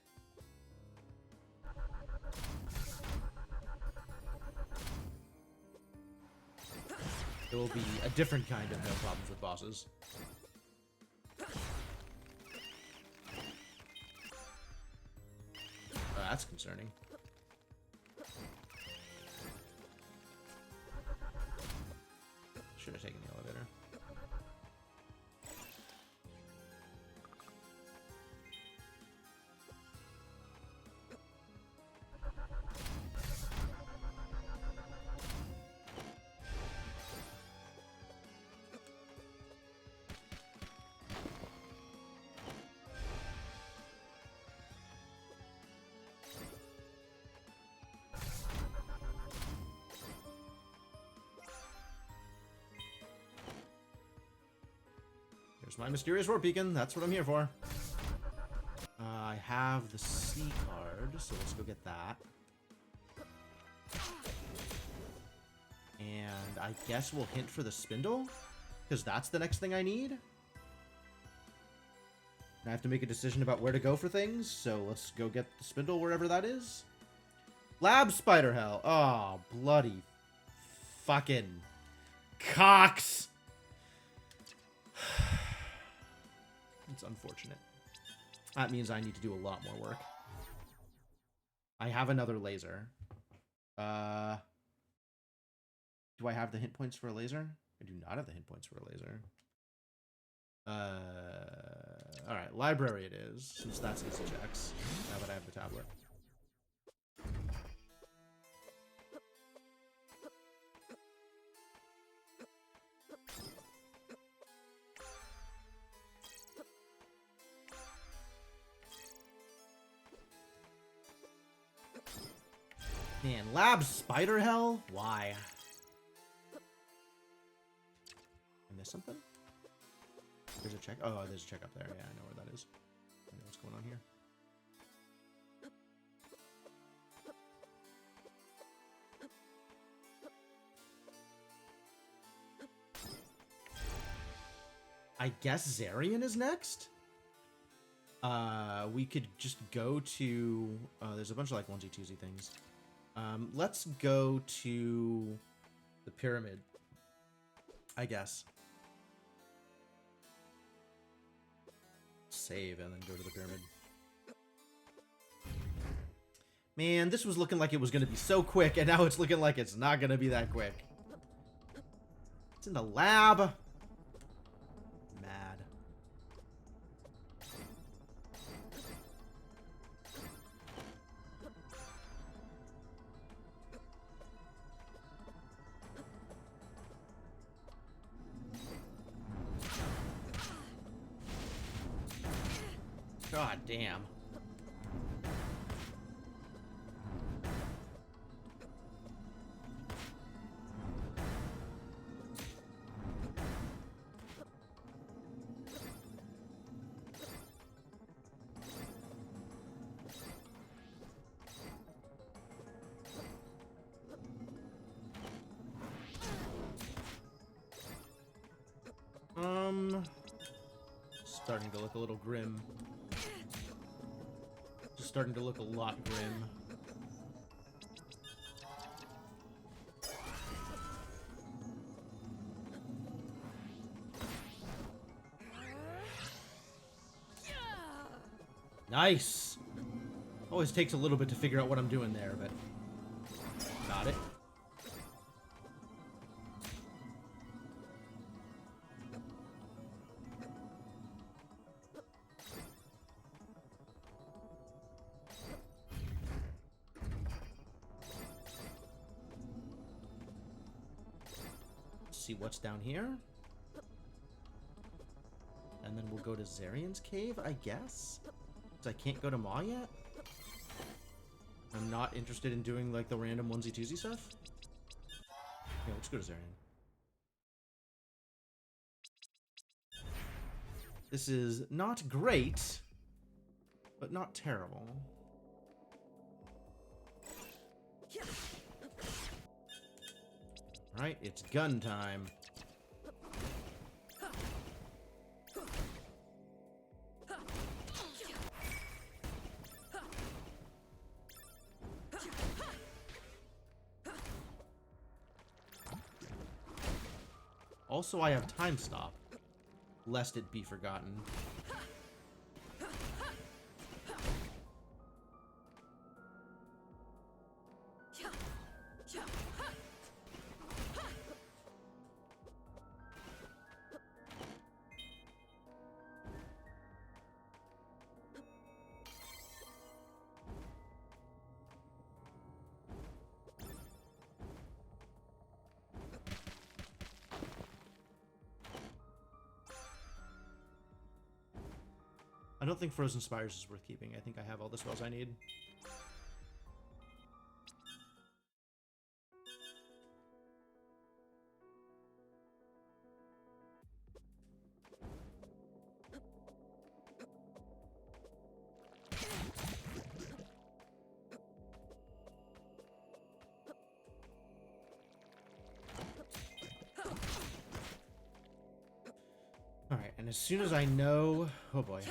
it will be a different kind of no problems with bosses. That's concerning. Should have taken the elevator. Here's my mysterious warp beacon. That's what I'm here for. I have the C card, so let's go get that. And I guess we'll hint for the spindle, because that's the next thing I need. And I have to make a decision about where to go for things, so let's go get the spindle wherever that is. Lab spider hell. Oh, bloody fucking cocks. It's unfortunate. That means I need to do a lot more work. I have another laser. Do I have the hint points for a laser? I do not have the hint points for a laser. Alright, library it is, since that's easy checks, now that I have the tablet. Man, lab spider hell? Why? I missed something? There's a check. Oh, there's a check up there. Yeah, I know where that is. I know what's going on here. I guess Zarian is next? We could just go to... there's a bunch of like onesie-twosie things. Let's go to the pyramid, I guess. Save and then go to the pyramid. Man, this was looking like it was going to be so quick, and now it's looking like it's not going to be that quick. It's in the lab. God damn. Starting to look a little grim. Just starting to look a lot grim. Nice! Always takes a little bit to figure out what I'm doing there, but... Got it. See what's down here. And then we'll go to Zarian's cave, I guess? Because I can't go to Maw yet? I'm not interested in doing, like, the random onesie-twosie stuff? Yeah, let's go to Zarian. This is not great, but not terrible. Alright, it's gun time. Also, I have time stop, lest it be forgotten. I don't think Frozen Spires is worth keeping. I think I have all the spells I need. Alright, and as soon as I know... Oh boy.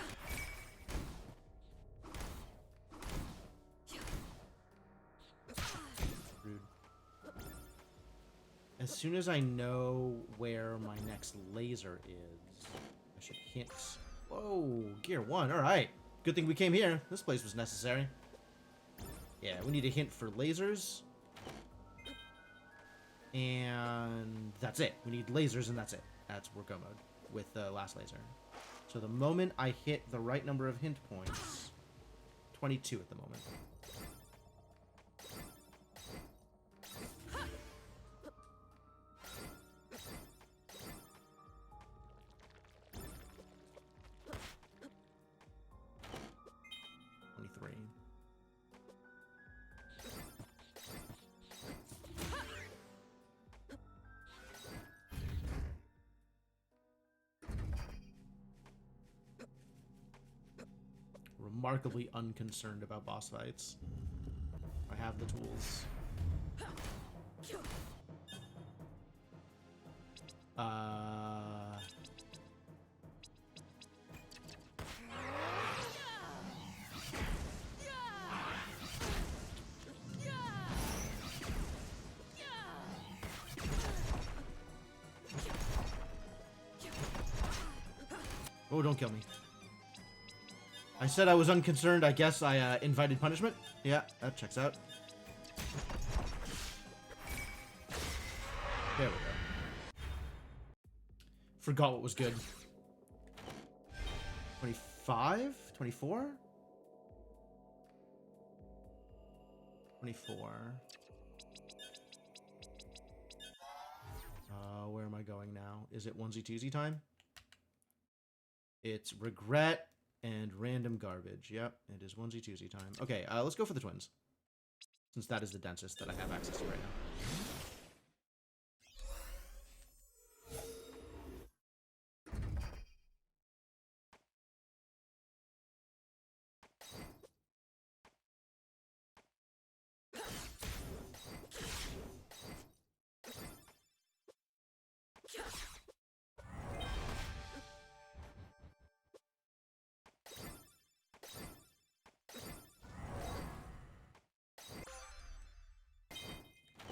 As soon as I know where my next laser is, I should hint. Whoa, gear 1. Alright. Good thing we came here. This place was necessary. Yeah, we need a hint for lasers. And that's it. We need lasers and that's it. That's Worko mode with the last laser. So the moment I hit the right number of hint points, 22 at the moment. Remarkably unconcerned about boss fights. I have the tools. Oh, don't kill me. I said I was unconcerned. I guess I invited punishment. Yeah, that checks out. There we go. Forgot what was good. 25? 24? 24. Where am I going now? Is it onesie twosie time? It's regret And random garbage. Yep, it is onesie twosie time. Okay, let's go for the twins. Since that is the densest that I have access to right now.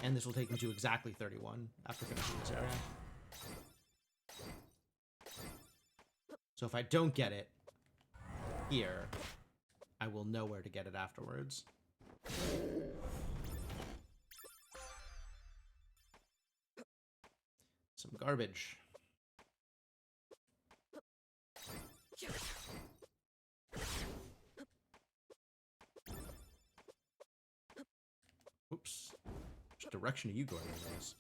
And this will take me to exactly 31 after finishing this area. So if I don't get it here, I will know where to get it afterwards. Some garbage. Oops. Which direction are you going, guys?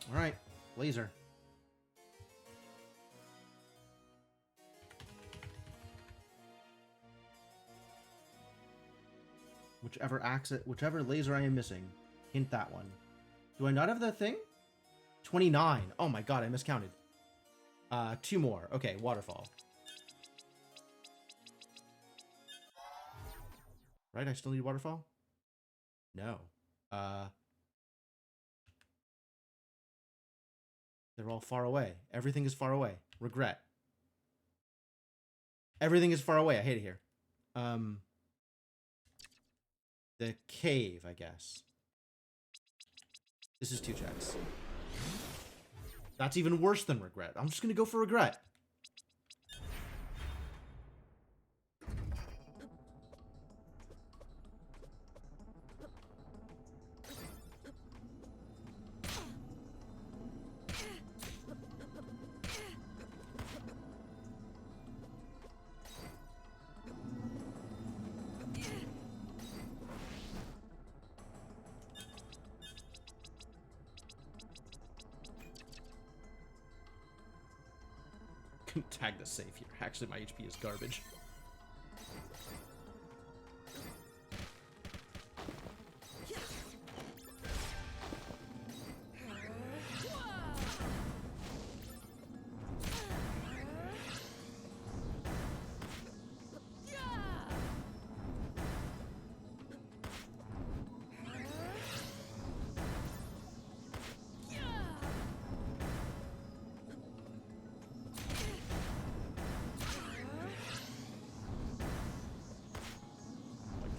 Alright, laser. Whichever laser I am missing, hint that one. Do I not have that thing? 29. Oh my god, I miscounted. 2 more. Okay, waterfall. Right, I still need waterfall? No. They're all far away. Everything is far away. Regret. Everything is far away. I hate it here. The cave, I guess. This is 2 checks. That's even worse than regret. I'm just gonna go for regret. Tag the safe here. Actually, my HP is garbage.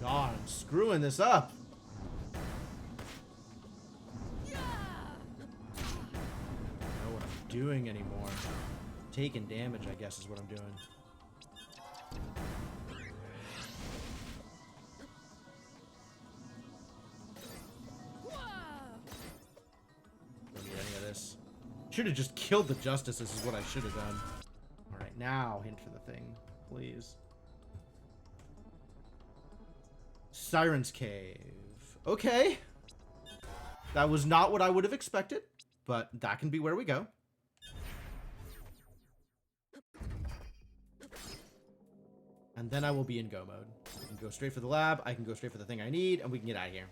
God, I'm screwing this up. I don't know what I'm doing anymore. Taking damage, I guess, is what I'm doing. Don't need any of this. Should have just killed the justices is what I should have done. Alright, now hint for the thing, please. Siren's Cave. Okay. That was not what I would have expected, but that can be where we go. And then I will be in go mode. I can go straight for the lab, I can go straight for the thing I need, and we can get out of here.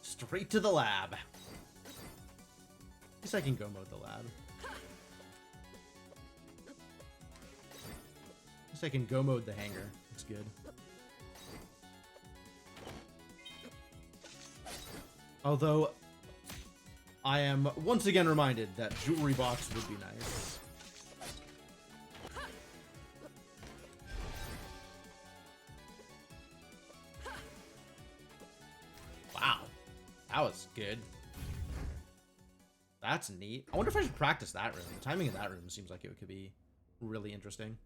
Straight to the lab. At least I can go mode the lab. least I can go mode the hanger. It's good. Although, I am once again reminded that jewelry box would be nice. Wow. That was good. That's neat. I wonder if I should practice that room. The timing of that room seems like it could be really interesting.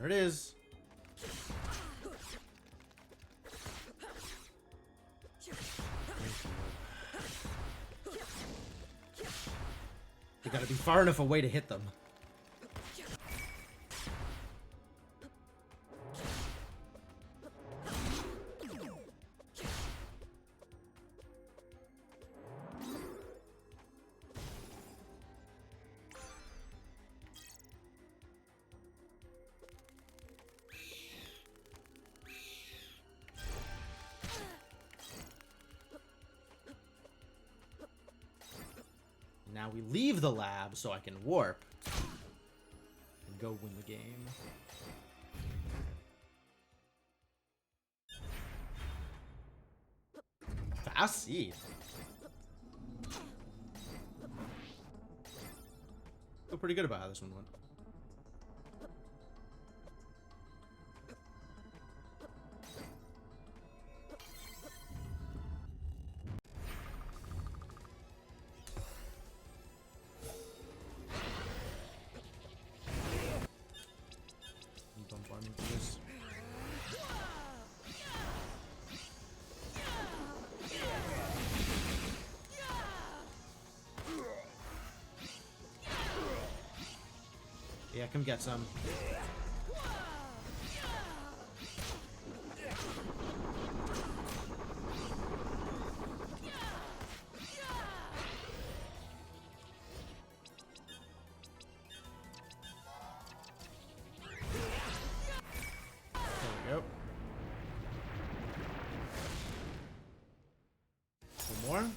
There it is. You gotta be far enough away to hit them. Now we leave the lab so I can warp and go win the game. Fast seed. Feel pretty good about how this one went. Yeah, come get some. There we go. One more.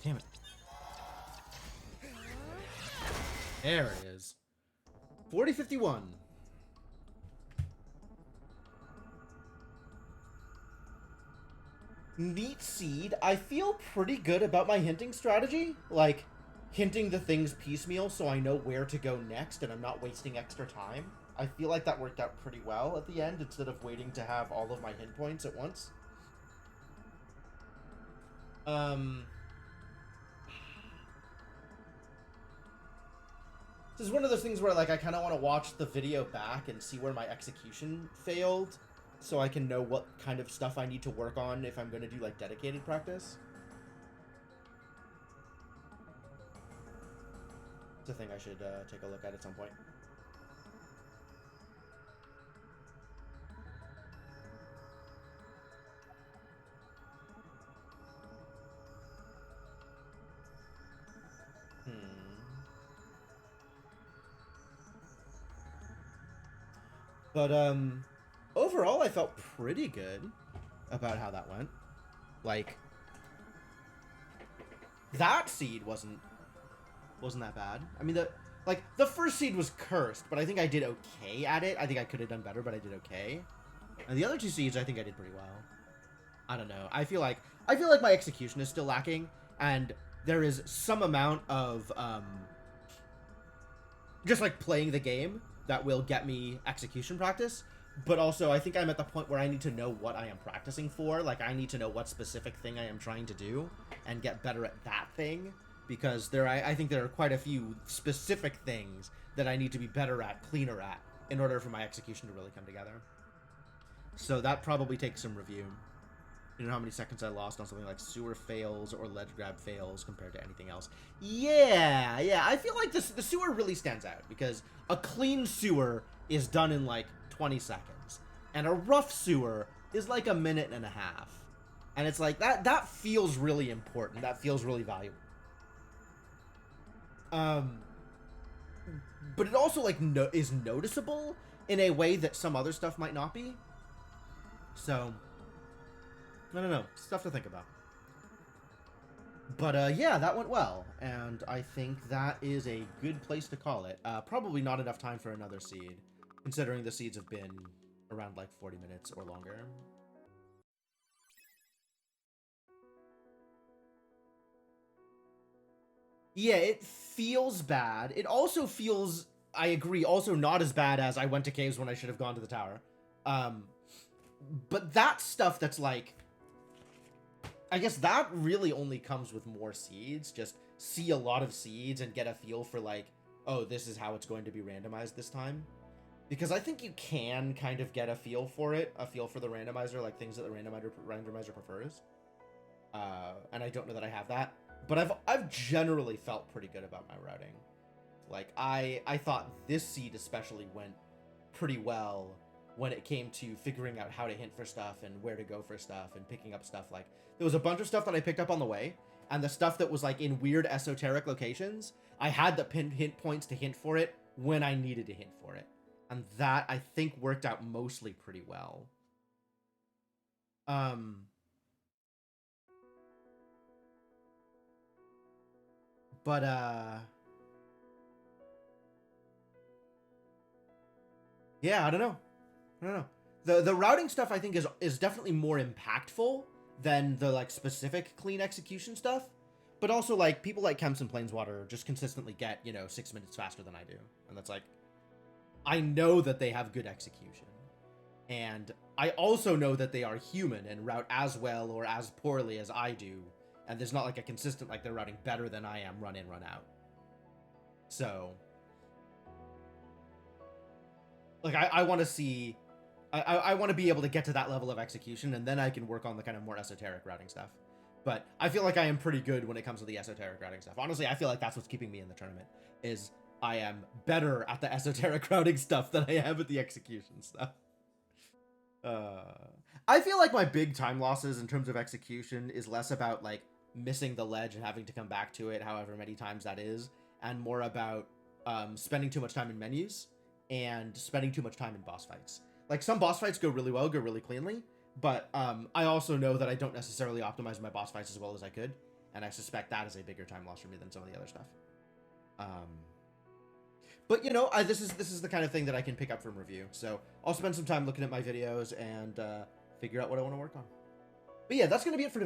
Damn it. There it is. 40-51. Neat seed. I feel pretty good about my hinting strategy. Like, hinting the things piecemeal so I know where to go next and I'm not wasting extra time. I feel like that worked out pretty well at the end instead of waiting to have all of my hint points at once. This is one of those things where, like, I kind of want to watch the video back and see where my execution failed so I can know what kind of stuff I need to work on if I'm going to do, like, dedicated practice. It's a thing I should take a look at some point. But, overall, I felt pretty good about how that went. Like, that seed wasn't that bad. I mean, the first seed was cursed, but I think I did okay at it. I think I could have done better, but I did okay. And the other two seeds, I think I did pretty well. I don't know. I feel like my execution is still lacking, and there is some amount of just like playing the game that will get me execution practice. But also, I think I'm at the point where I need to know what I am practicing for. Like, I need to know what specific thing I am trying to do and get better at that thing. Because I think there are quite a few specific things that I need to be better at, cleaner at, in order for my execution to really come together. So that probably takes some review. You know how many seconds I lost on something like sewer fails or ledge grab fails compared to anything else? Yeah. I feel like the sewer really stands out because a clean sewer is done in like 20 seconds, and a rough sewer is like a minute and a half. And it's like that feels really important. That feels really valuable. But it also like is noticeable in a way that some other stuff might not be. So I don't know, stuff to think about. But yeah, that went well, and I think that is a good place to call it. Probably not enough time for another seed, considering the seeds have been around like 40 minutes or longer. Yeah, it feels bad. It also feels, I agree, also not as bad as I went to caves when I should have gone to the tower. Um, but that stuff that's like, I guess that really only comes with more seeds. Just see a lot of seeds and get a feel for like, oh, this is how it's going to be randomized this time. Because I think you can kind of get a feel for it, a feel for the randomizer, like things that the randomizer prefers. And I don't know that I have that, but I've generally felt pretty good about my routing. Like I thought this seed especially went pretty well when it came to figuring out how to hint for stuff and where to go for stuff and picking up stuff. Like there was a bunch of stuff that I picked up on the way, and the stuff that was like in weird esoteric locations, I had the pin hint points to hint for it when I needed to hint for it. And that I think worked out mostly pretty well. Um but yeah, I don't know. I don't know. The routing stuff I think is definitely more impactful than the like specific clean execution stuff. But also like people like Kemps and Planeswater just consistently get, 6 minutes faster than I do. And that's like I know that they have good execution. And I also know that they are human and route as well or as poorly as I do. And there's not like a consistent like they're routing better than I am, run in, run out. So like I want to see I want to be able to get to that level of execution, and then I can work on the kind of more esoteric routing stuff. But I feel like I am pretty good when it comes to the esoteric routing stuff. Honestly, I feel like that's what's keeping me in the tournament, is I am better at the esoteric routing stuff than I am at the execution stuff. Uh, I feel like my big time losses in terms of execution is less about like missing the ledge and having to come back to it however many times that is, and more about spending too much time in menus and spending too much time in boss fights. Like some boss fights go really well, go really cleanly, but I also know that I don't necessarily optimize my boss fights as well as I could, and I suspect that is a bigger time loss for me than some of the other stuff. Um, but this is the kind of thing that I can pick up from review. So I'll spend some time looking at my videos and figure out what I want to work on. But yeah, that's gonna be it for today.